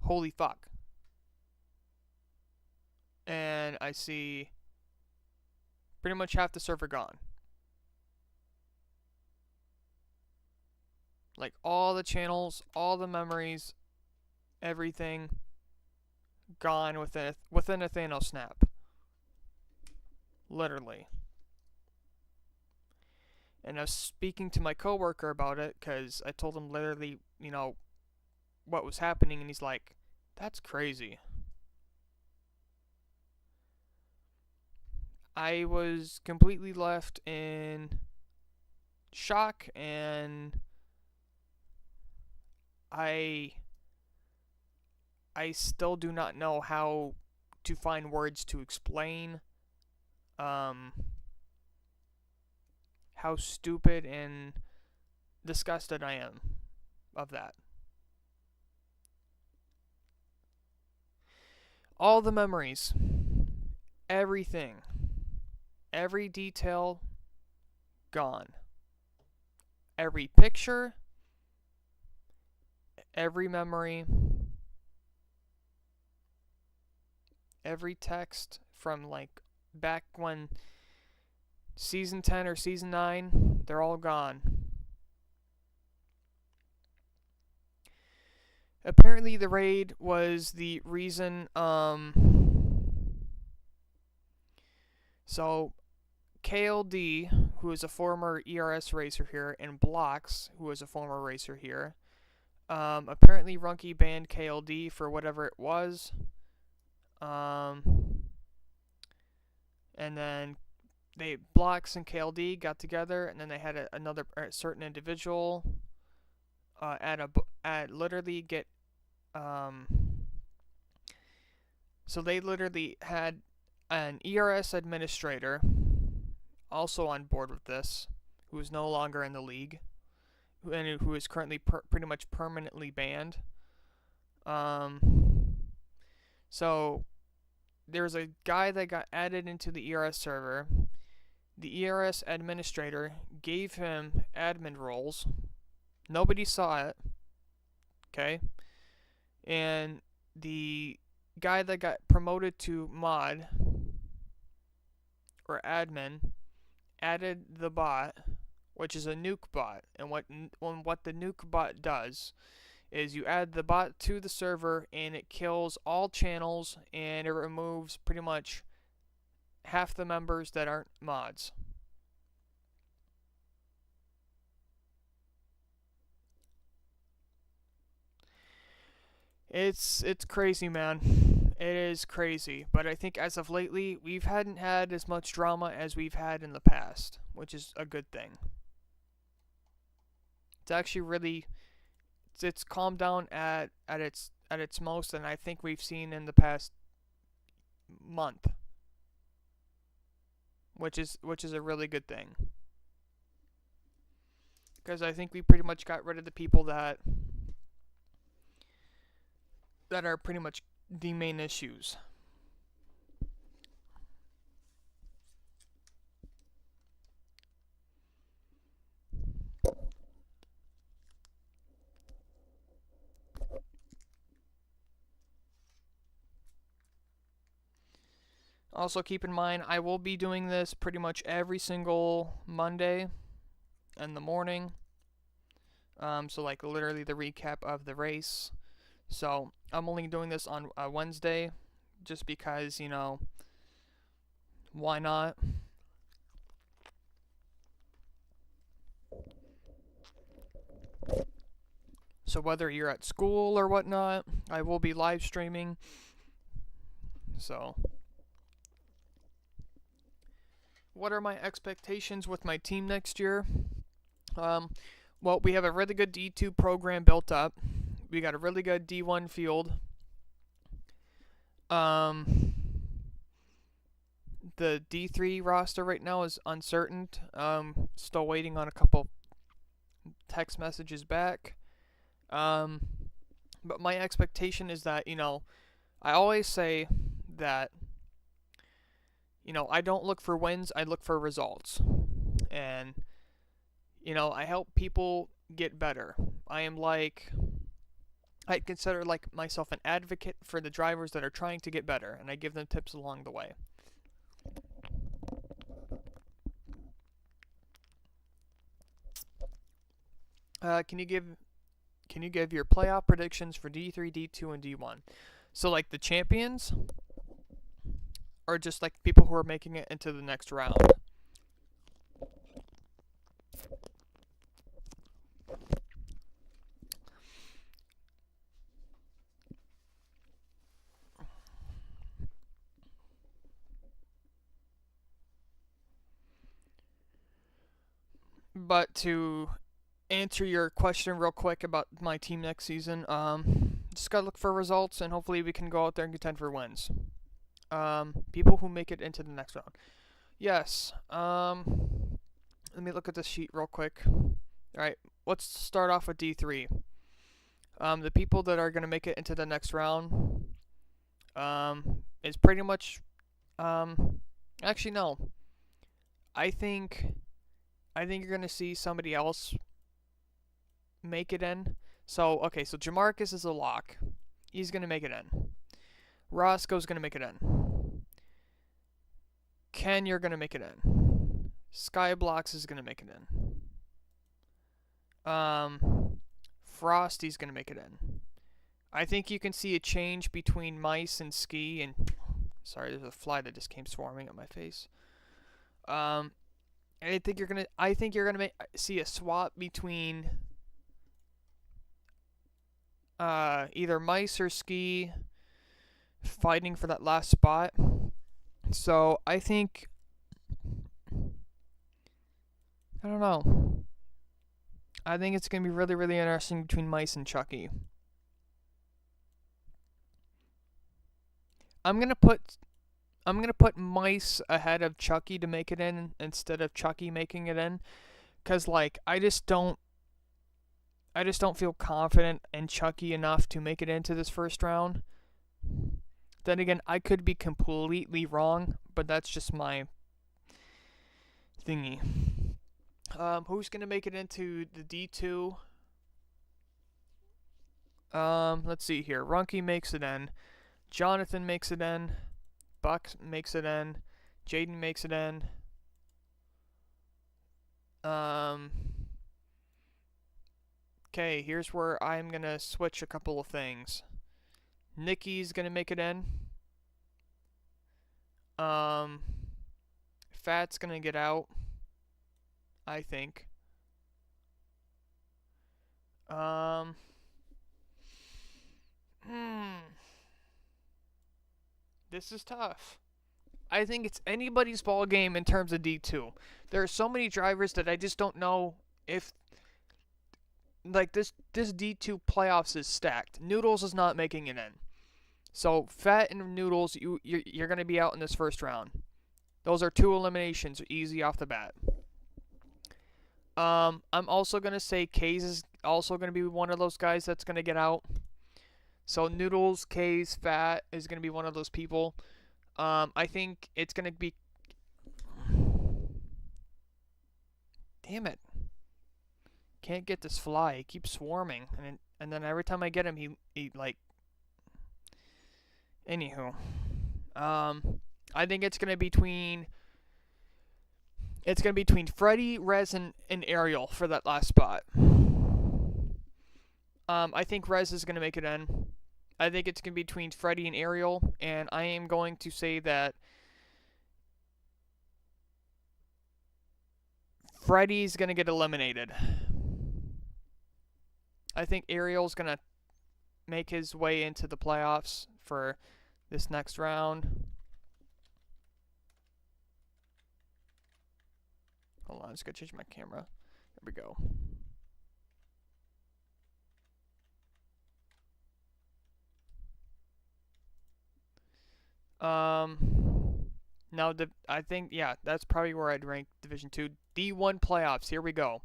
"Holy fuck." And I see pretty much half the server gone. Like all the channels, all the memories, everything gone within a Thanos snap. Literally. And I was speaking to my coworker about it because I told him literally, what was happening, and he's like, "That's crazy." I was completely left in shock and I still do not know how to find words to explain how stupid and disgusted I am of that. All the memories, everything, every detail gone. Every picture, every memory, every text from like back when season 10 or season 9, they're all gone. Apparently the raid was the reason so KLD, who is a former ERS racer here, and Blocks, who is a former racer here, apparently Runky banned KLD for whatever it was. And then Blocks and KLD got together, and then they had another certain individual literally get so they literally had an ERS administrator also on board with this, who is no longer in the league, and who is currently pretty much permanently banned. So there's a guy that got added into the ERS server. The ERS administrator gave him admin roles. Nobody saw it. Okay? And the guy that got promoted to mod or admin added the bot, which is a nuke bot. And what the nuke bot does is you add the bot to the server and it kills all channels and it removes pretty much half the members that aren't mods. It's crazy, man. It is crazy. But I think as of lately, we hadn't had as much drama as we've had in the past, which is a good thing. It's actually really it's calmed down at its most than I think we've seen in the past month, which is a really good thing. Because I think we pretty much got rid of the people that are pretty much the main issues. Also, keep in mind, I will be doing this pretty much every single Monday in the morning. So, like, literally the recap of the race. So, I'm only doing this on a Wednesday just because, you know, why not? So, whether you're at school or whatnot, I will be live streaming. So, what are my expectations with my team next year? Well, we have a really good D2 program built up. We got a really good D1 field. The D3 roster right now is uncertain. Still waiting on a couple text messages back. But my expectation is that, you know, I always say that, you know, I don't look for wins, I look for results. And, you know, I help people get better. I consider like myself an advocate for the drivers that are trying to get better, and I give them tips along the way. Can you give your playoff predictions for D3, D2, and D1? So like the champions, or just like people who are making it into the next round? But to answer your question real quick about my team next season. Just gotta look for results, and hopefully we can go out there and contend for wins. People who make it into the next round. Yes. Let me look at this sheet real quick. All right, let's start off with D3. The people that are gonna make it into the next round, is pretty much, actually no. I think you're gonna see somebody else make it in. So okay, so Jamarcus is a lock. He's gonna make it in. Roscoe's gonna make it in. Ken, you're gonna make it in. Skyblocks is gonna make it in. Frosty's gonna make it in. I think you can see a change between Mice and Ski and sorry, there's a fly that just came swarming at my face. I think you're gonna see a swap between either Mice or Ski fighting for that last spot. So I think, I don't know. I think it's gonna be really, really interesting between Mice and Chucky. I'm gonna put Mice ahead of Chucky to make it in instead of Chucky making it in, cause like I just don't feel confident in Chucky enough to make it into this first round. Then again, I could be completely wrong, but that's just my thingy. Who's gonna make it into the D2? Let's see here. Runky makes it in. Jonathan makes it in. Buck makes it in. Jaden makes it in. Okay, here's where I'm gonna switch a couple of things. Nikki's gonna make it in. Fat's gonna get out, I think. This is tough. I think it's anybody's ball game in terms of D2. There are so many drivers that I just don't know if, like, this D2 playoffs is stacked. Noodles is not making it in. So Fat and Noodles, you're going to be out in this first round. Those are 2 eliminations, easy off the bat. I'm also going to say Kays is also going to be one of those guys that's going to get out. So Noodles, Kays, Fat is going to be one of those people. I think it's going to be... Damn it. Can't get this fly. He keeps swarming. And then every time I get him, he like... Anywho. I think it's going to be between... It's going to be between Freddy, Rez, and Ariel for that last spot. I think Rez is going to make it in. I think it's going to be between Freddy and Ariel, and I am going to say that Freddy's going to get eliminated. I think Ariel's going to make his way into the playoffs for this next round. Hold on, I'm just going to change my camera. There we go. Now I think, yeah, that's probably where I'd rank Division 2. D1 playoffs, here we go.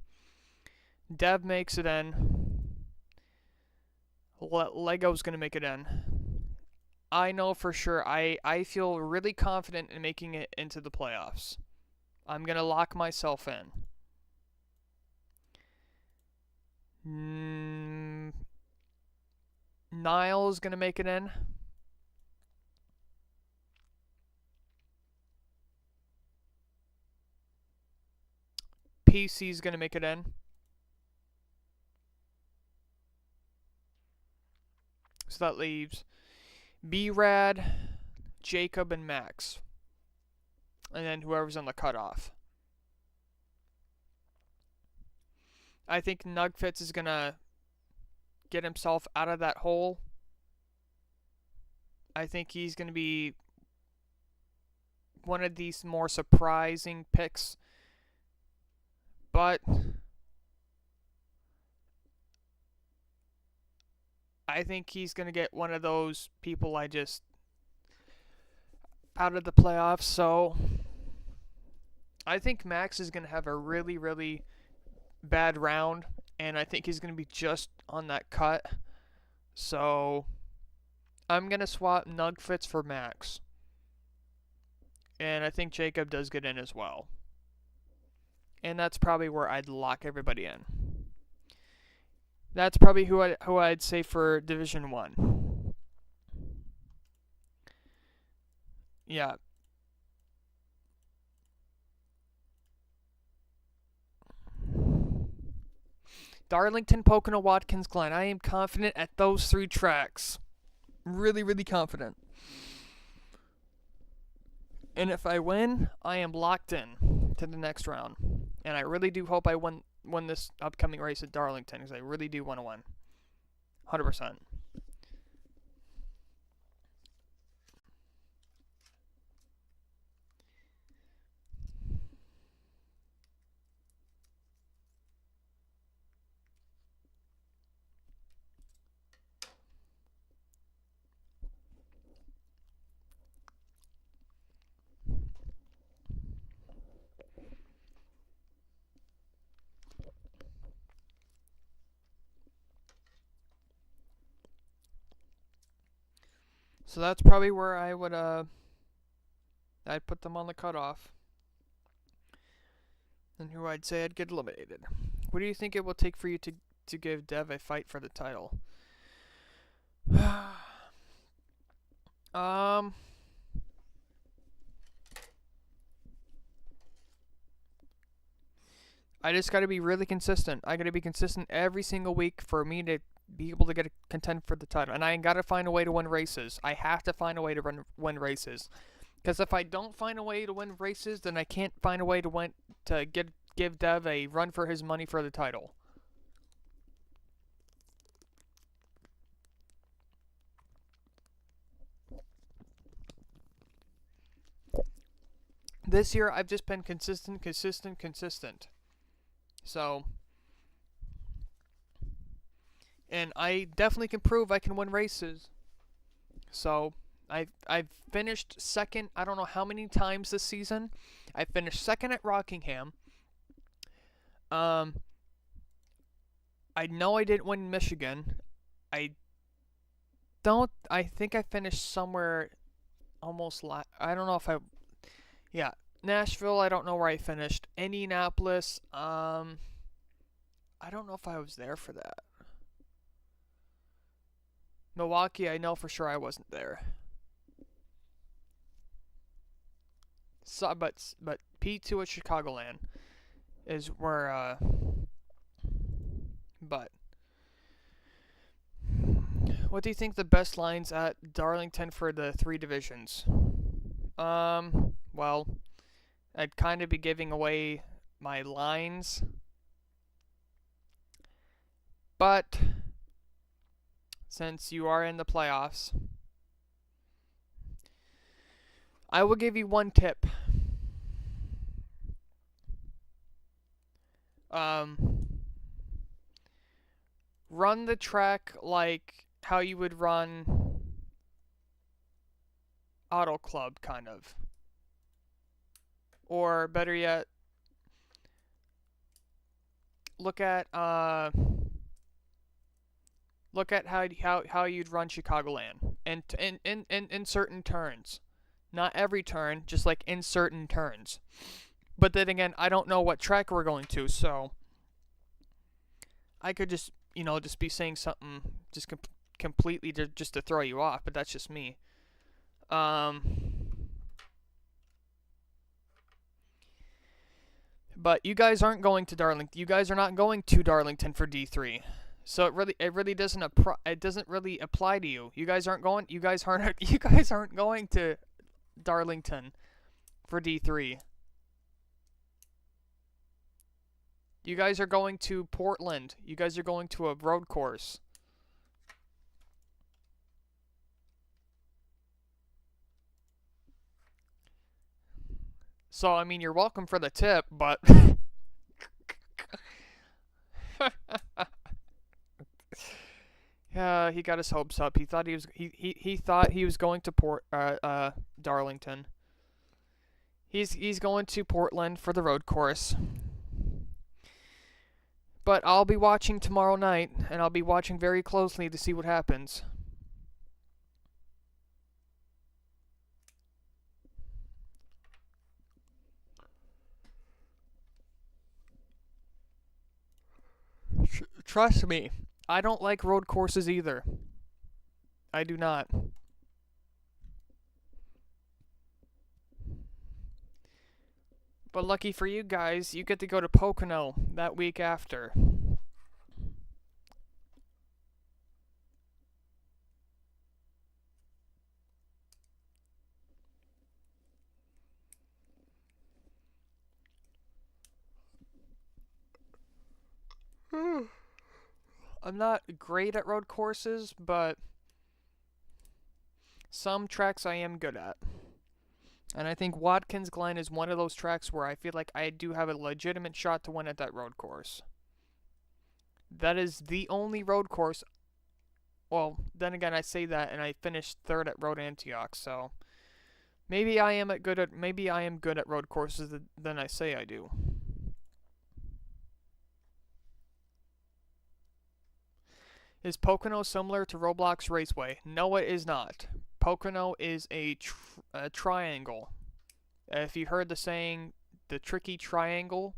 Dev makes it in. Lego's going to make it in. I know for sure, I feel really confident in making it into the playoffs. I'm going to lock myself in. Niall's going to make it in. PC's going to make it in. So that leaves B-Rad, Jacob, and Max. And then whoever's on the cutoff. I think Nugfits is going to get himself out of that hole. I think he's going to be one of these more surprising picks. But I think he's going to get one of those people I just out of the playoffs. So I think Max is going to have a really, really bad round, and I think he's going to be just on that cut. So I'm going to swap Nugfits for Max. And I think Jacob does get in as well. And that's probably where I'd lock everybody in. That's probably who I'd say for Division 1. Yeah. Darlington, Pocono, Watkins, Glen. I am confident at those 3 tracks. Really, really confident. And if I win, I am locked in to the next round. And I really do hope I win this upcoming race at Darlington, because I really do want to win. 100%. So that's probably where I would I'd put them on the cutoff. And who I'd say I'd get eliminated. What do you think it will take for you to give Dev a fight for the title? I just got to be really consistent. I got to be consistent every single week for me to be able to get a contend for the title. And I got to find a way to win races. I have to find a way to win races. Because if I don't find a way to win races, then I can't find a way to give Dev a run for his money for the title. This year, I've just been consistent. So, and I definitely can prove I can win races. So, I've finished second. I don't know how many times this season. I finished second at Rockingham. I know I didn't win Michigan. I think I finished somewhere almost. I don't know if I. Yeah, Nashville. I don't know where I finished. Indianapolis. I don't know if I was there for that. Milwaukee. I know for sure I wasn't there. So, but P2 at Chicagoland is where. But what do you think the best lines at Darlington for the 3 divisions? Well, I'd kind of be giving away my lines, but since you are in the playoffs, I will give you one tip. Run the track like how you would run Auto Club, kind of. Or better yet, look at how you'd run Chicagoland, and in certain turns, not every turn, just like in certain turns. But then again, I don't know what track we're going to, so I could just be saying something just completely just to throw you off, but that's just me. But you guys aren't going to Darlington. You guys are not going to Darlington for D3. So it really doesn't really apply to you. You guys aren't going to Darlington for D3. You guys are going to Portland. You guys are going to a road course. So, I mean, you're welcome for the tip, but He got his hopes up. He thought he was going to Darlington. He's going to Portland for the road course. But I'll be watching tomorrow night, and I'll be watching very closely to see what happens. Trust me, I don't like road courses either. I do not. But lucky for you guys, you get to go to Pocono that week after. I'm not great at road courses, but some tracks I am good at. And I think Watkins Glen is one of those tracks where I feel like I do have a legitimate shot to win at that road course. That is the only road course. Well, then again, I say that, and I finished third at Road Antioch, so maybe I am good at road courses than I say I do. Is Pocono similar to Roblox Raceway? No, it is not. Pocono is a triangle. If you heard the saying, the tricky triangle,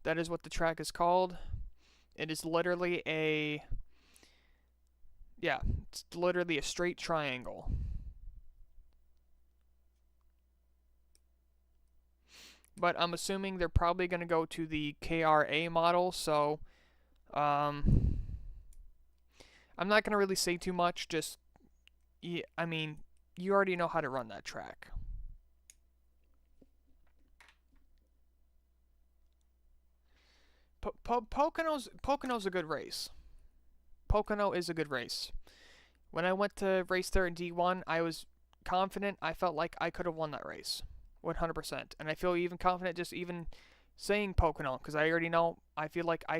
that is what the track is called. It is literally it's literally a straight triangle. But I'm assuming they're probably going to go to the KRA model, so I'm not going to really say too much, just, you already know how to run that track. Pocono's a good race. Pocono is a good race. When I went to race there in D1, I was confident. I felt like I could have won that race, 100%. And I feel even confident just even saying Pocono, because I already know. I feel like I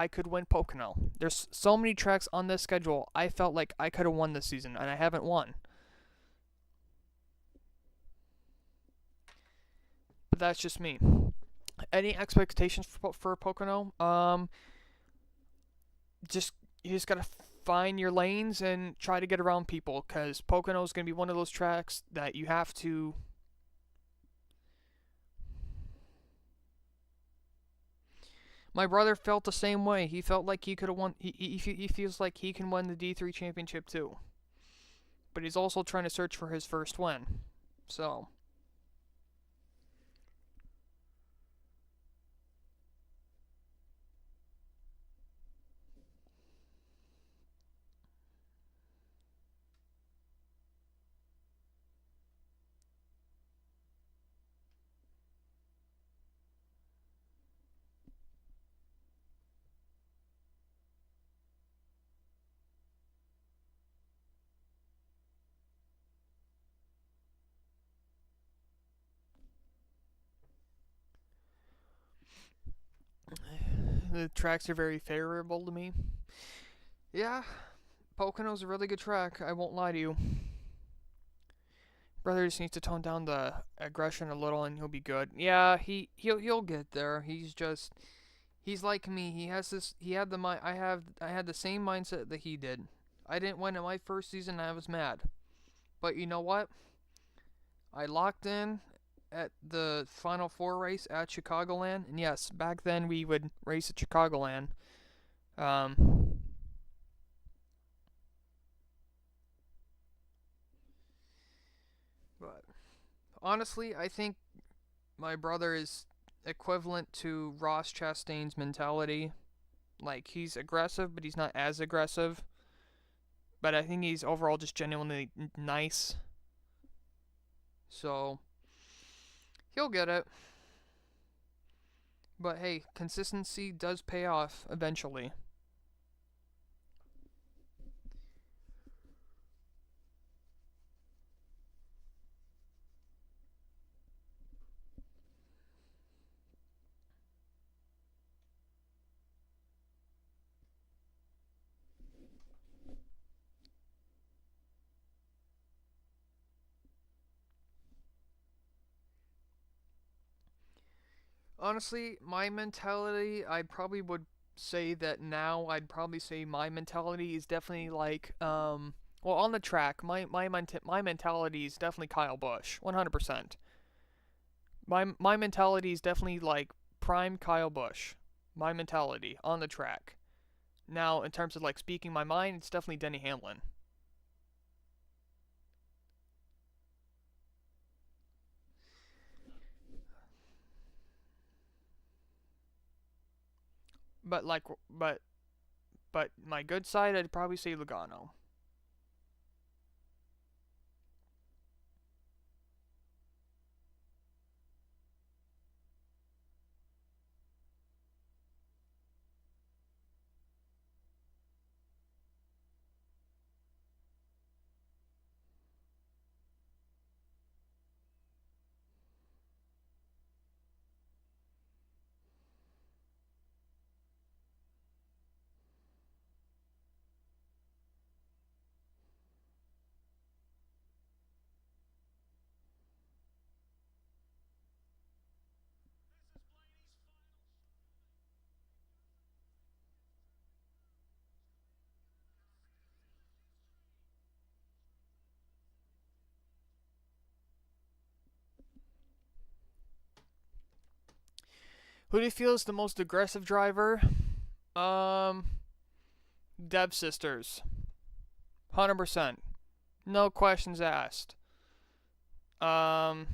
could win Pocono. There's so many tracks on this schedule. I felt like I could have won this season, and I haven't won. But that's just me. Any expectations for Pocono? You just gotta find your lanes and try to get around people, because Pocono is gonna be one of those tracks that you have to. My brother felt the same way. He felt like he could have won. He feels like he can win the D3 championship too. But he's also trying to search for his first win. So. The tracks are very favorable to me. Yeah, Pocono's a really good track. I won't lie to you. Brother just needs to tone down the aggression a little, and he'll be good. Yeah, he'll get there. He's like me. He has this. He had the I had the same mindset that he did. I didn't win in my first season. And I was mad, but you know what? I locked in at the Final Four race at Chicagoland, and yes, back then we would race at Chicagoland. But honestly, I think my brother is equivalent to Ross Chastain's mentality. Like, he's aggressive, but he's not as aggressive. But I think he's overall just genuinely nice. So, he'll get it. But hey, consistency does pay off eventually. Honestly, my mentality, I probably would say that now. I'd probably say my mentality is definitely like, well, on the track, my mentality is definitely Kyle Busch, 100%. My mentality is definitely like prime Kyle Busch. My mentality on the track. Now, in terms of like speaking my mind, it's definitely Denny Hamlin. But like, but but my good side, I'd probably say Logano. Who do you feel is the most aggressive driver? Um, Dev Sisters, 100%. No questions asked. Um,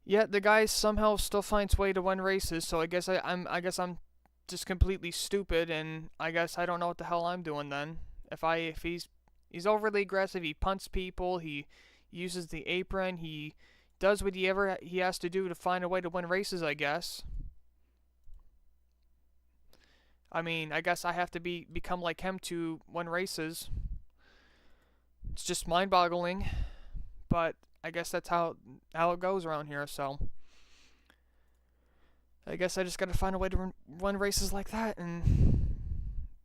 Yet the guy somehow still finds way to win races. So I guess I'm just completely stupid, and I guess I don't know what the hell I'm doing then. If he's overly aggressive, he punts people, he uses the apron, he does what he has to do to find a way to win races. I guess. I mean, I guess I have to become like him to win races. It's just mind-boggling, but I guess that's how it goes around here. So I guess I just gotta find a way to run races like that and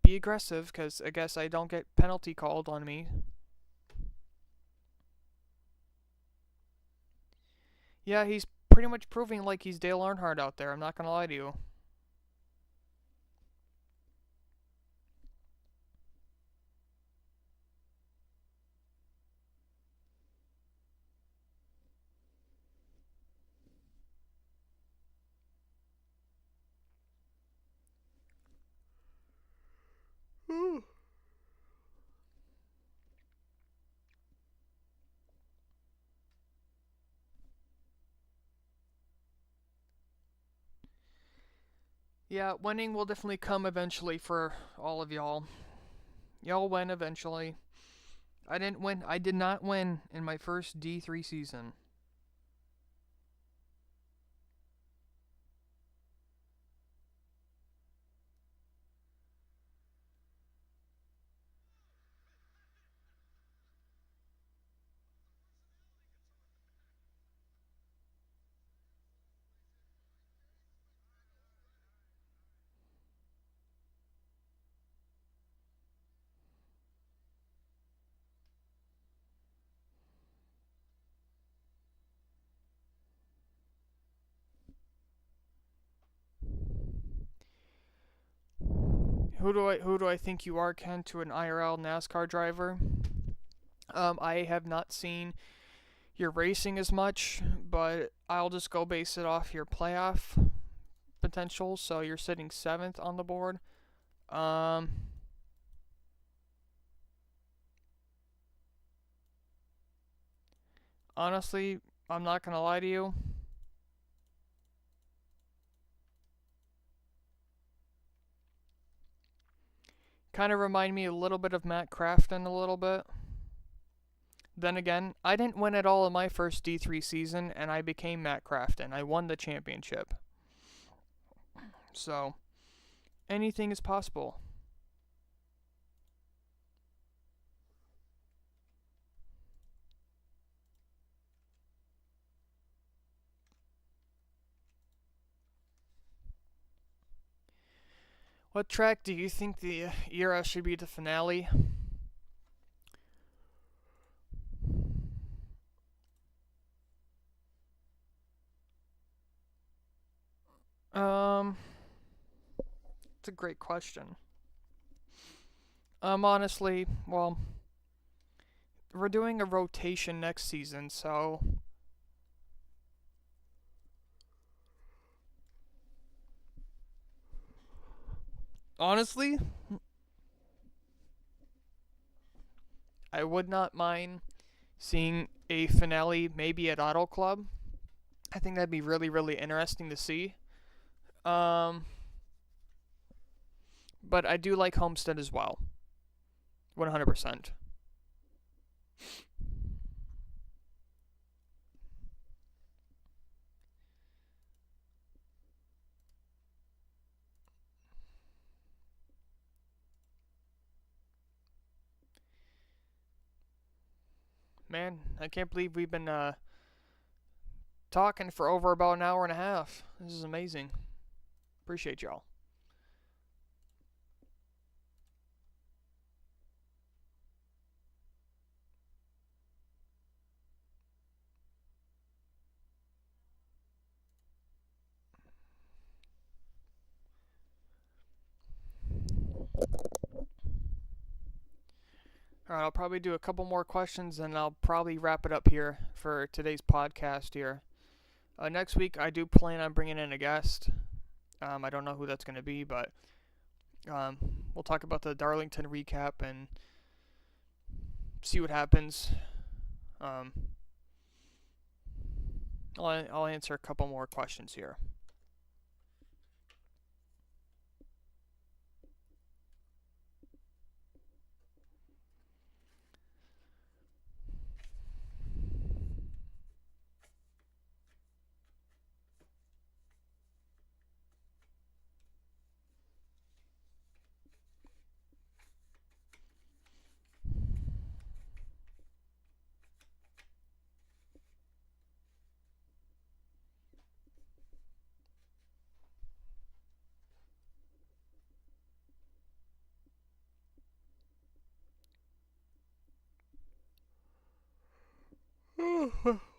be aggressive, because I guess I don't get penalty called on me. Yeah, he's pretty much proving like he's Dale Earnhardt out there. I'm not gonna lie to you. Yeah, winning will definitely come eventually for all of y'all. Y'all win eventually. I didn't win. I did not win in my first D3 season. Who do I think you are, Ken, to an IRL NASCAR driver? I have not seen your racing as much, but I'll just go base it off your playoff potential. So you're sitting seventh on the board. Um, Honestly, I'm not gonna lie to you. Kind of remind me a little bit of Matt Crafton a little bit. Then again, I didn't win at all in my first D3 season, and I became Matt Crafton. I won the championship. So, anything is possible. What track do you think the era should be the finale? Um, it's a great question. Honestly, well, we're doing a rotation next season, so honestly, I would not mind seeing a finale maybe at Auto Club. I think that'd be really, really interesting to see. Um, but I do like Homestead as well. 100%. Man, I can't believe we've been talking for over about an hour and a half. This is amazing. Appreciate y'all. Alright, I'll probably do a couple more questions and I'll probably wrap it up here for today's podcast here. Next week, I do plan on bringing in a guest. I don't know who that's going to be, but um, we'll talk about the Darlington recap and see what happens. Um, I'll answer a couple more questions here.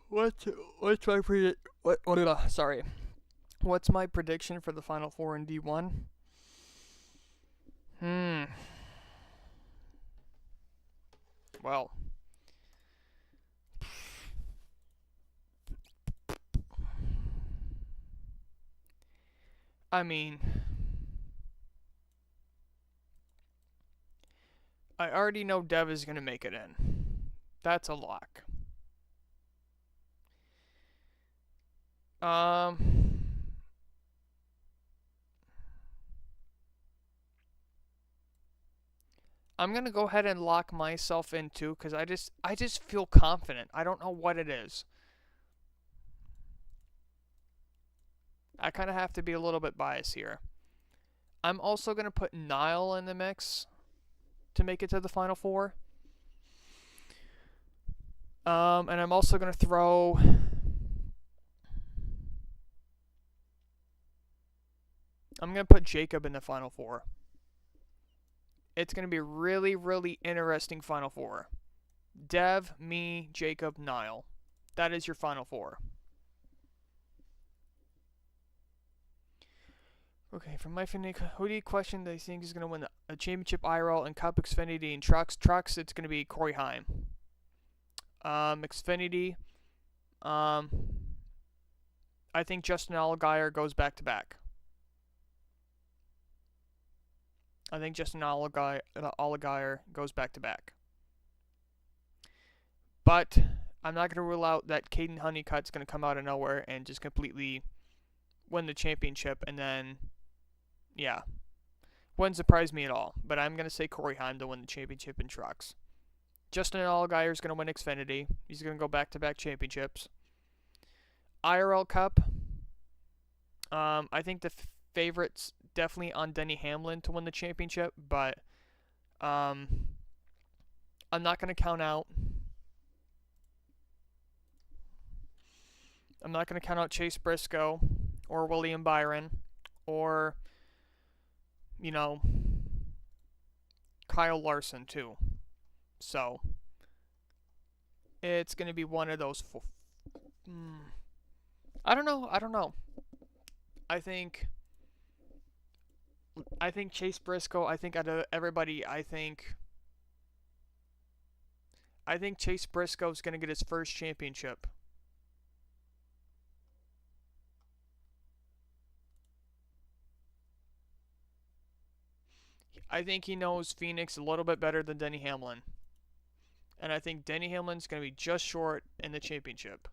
what's what's my sorry. What's my prediction for the Final Four in D1? Hmm. Well, I mean, I already know Dev is gonna make it in. That's a lock. Um, I'm gonna go ahead and lock myself in too, cause I just feel confident. I don't know what it is. I kind of have to be a little bit biased here. I'm also gonna put Nile in the mix to make it to the Final Four. And I'm also gonna throw. I'm gonna put Jacob in the Final Four. It's gonna be a really, really interesting Final Four. Dev, me, Jacob, Nile. That is your Final Four. Okay, from my who do you question that you think is going to win the championship IRL and Cup Xfinity and Trucks? Trucks, it's going to be Corey Heim. Xfinity, um, I think Justin Allgaier goes back to back. I think Justin Allgaier goes back to back. But I'm not going to rule out that Caden Honeycutt's going to come out of nowhere and just completely win the championship, and then, yeah, wouldn't surprise me at all. But I'm going to say Corey Heim to win the championship in trucks. Justin Allgaier is going to win Xfinity. He's going to go back-to-back championships. IRL Cup, I think the favorite's definitely on Denny Hamlin to win the championship, but I'm not going to count out. I'm not going to count out Chase Briscoe or William Byron or, you know, Kyle Larson too. So it's going to be one of those. I don't know. I think Chase Briscoe. I think out of everybody, I think Chase Briscoe's gonna get his first championship. I think he knows Phoenix a little bit better than Denny Hamlin. And I think Denny Hamlin's going to be just short in the championship.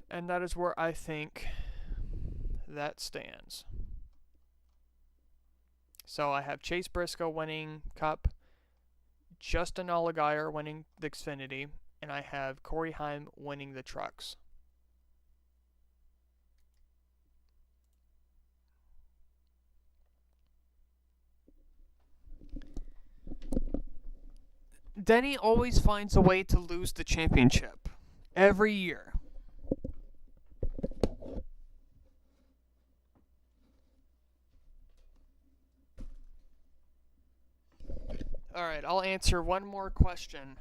And that is where I think that stands. So I have Chase Briscoe winning Cup, Justin Allgaier winning the Xfinity, and I have Corey Heim winning the Trucks. Denny always finds a way to lose the championship. Every year. Alright, I'll answer one more question.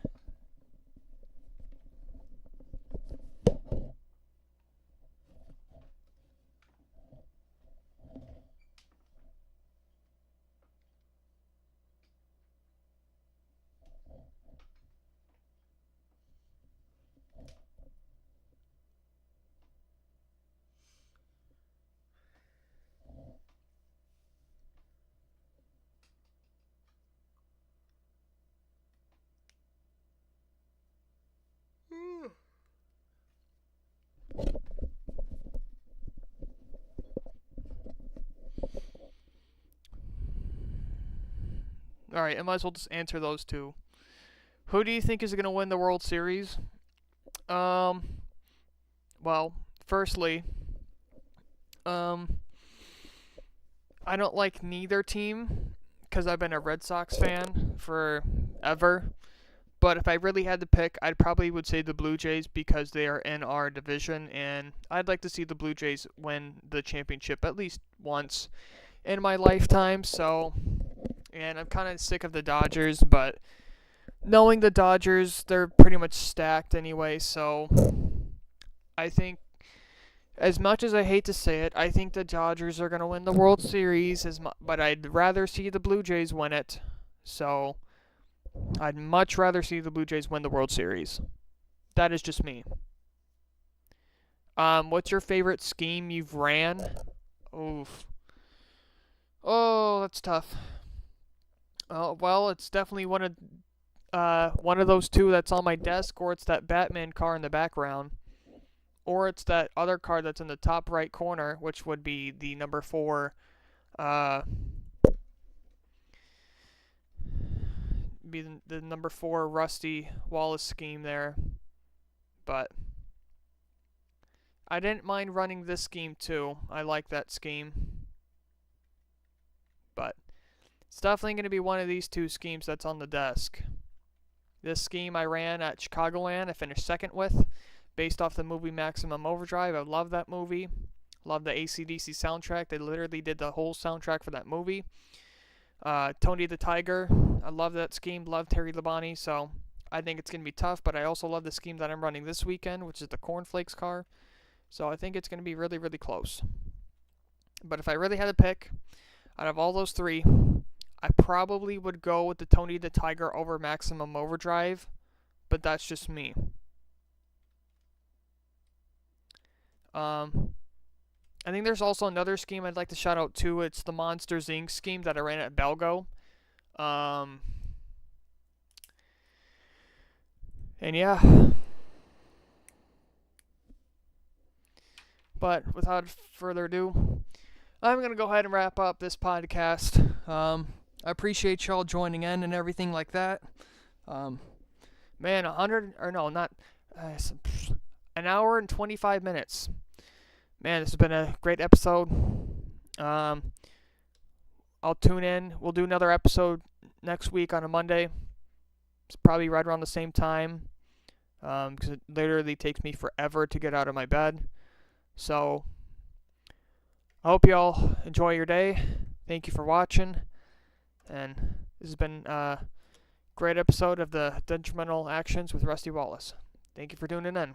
Alright, I might as well just answer those two. Who do you think is going to win the World Series? Well, firstly, I don't like neither team because I've been a Red Sox fan forever. But if I really had to pick, I probably would say the Blue Jays because they are in our division, and I'd like to see the Blue Jays win the championship at least once in my lifetime. So, and I'm kind of sick of the Dodgers, but knowing the Dodgers, they're pretty much stacked anyway. So, I think, as much as I hate to say it, I think the Dodgers are going to win the World Series, but I'd rather see the Blue Jays win it. So, I'd much rather see the Blue Jays win the World Series. That is just me. What's your favorite scheme you've ran? Oof. Oh, that's tough. Well, it's definitely one of those two that's on my desk, or it's that Batman car in the background, or it's that other car that's in the top right corner, which would be the number 4, be the number 4 Rusty Wallace scheme there. But I didn't mind running this scheme too. I like that scheme. But it's definitely going to be one of these two schemes that's on the desk. This scheme I ran at Chicagoland, I finished second with, based off the movie Maximum Overdrive. I love that movie. Love the AC/DC soundtrack. They literally did the whole soundtrack for that movie. Tony the Tiger, I love that scheme, love Terry Labonte, so I think it's going to be tough, but I also love the scheme that I'm running this weekend, which is the Cornflakes car, so I think it's going to be really, really close. But if I really had to pick, out of all those three, I probably would go with the Tony the Tiger over Maximum Overdrive, but that's just me. I think there's also another scheme I'd like to shout out too. It's the Monsters Inc. scheme that I ran at Belgo. And yeah. But without further ado, I'm going to go ahead and wrap up this podcast. I appreciate y'all joining in and everything like that. Man, an hour and 25 minutes. Man, this has been a great episode. I'll tune in. We'll do another episode next week on a Monday. It's probably right around the same time. Because it literally takes me forever to get out of my bed. So, I hope y'all enjoy your day. thank you for watching, and this has been a great episode of the Detrimental Actions with Rusty Wallace. Thank you for tuning in.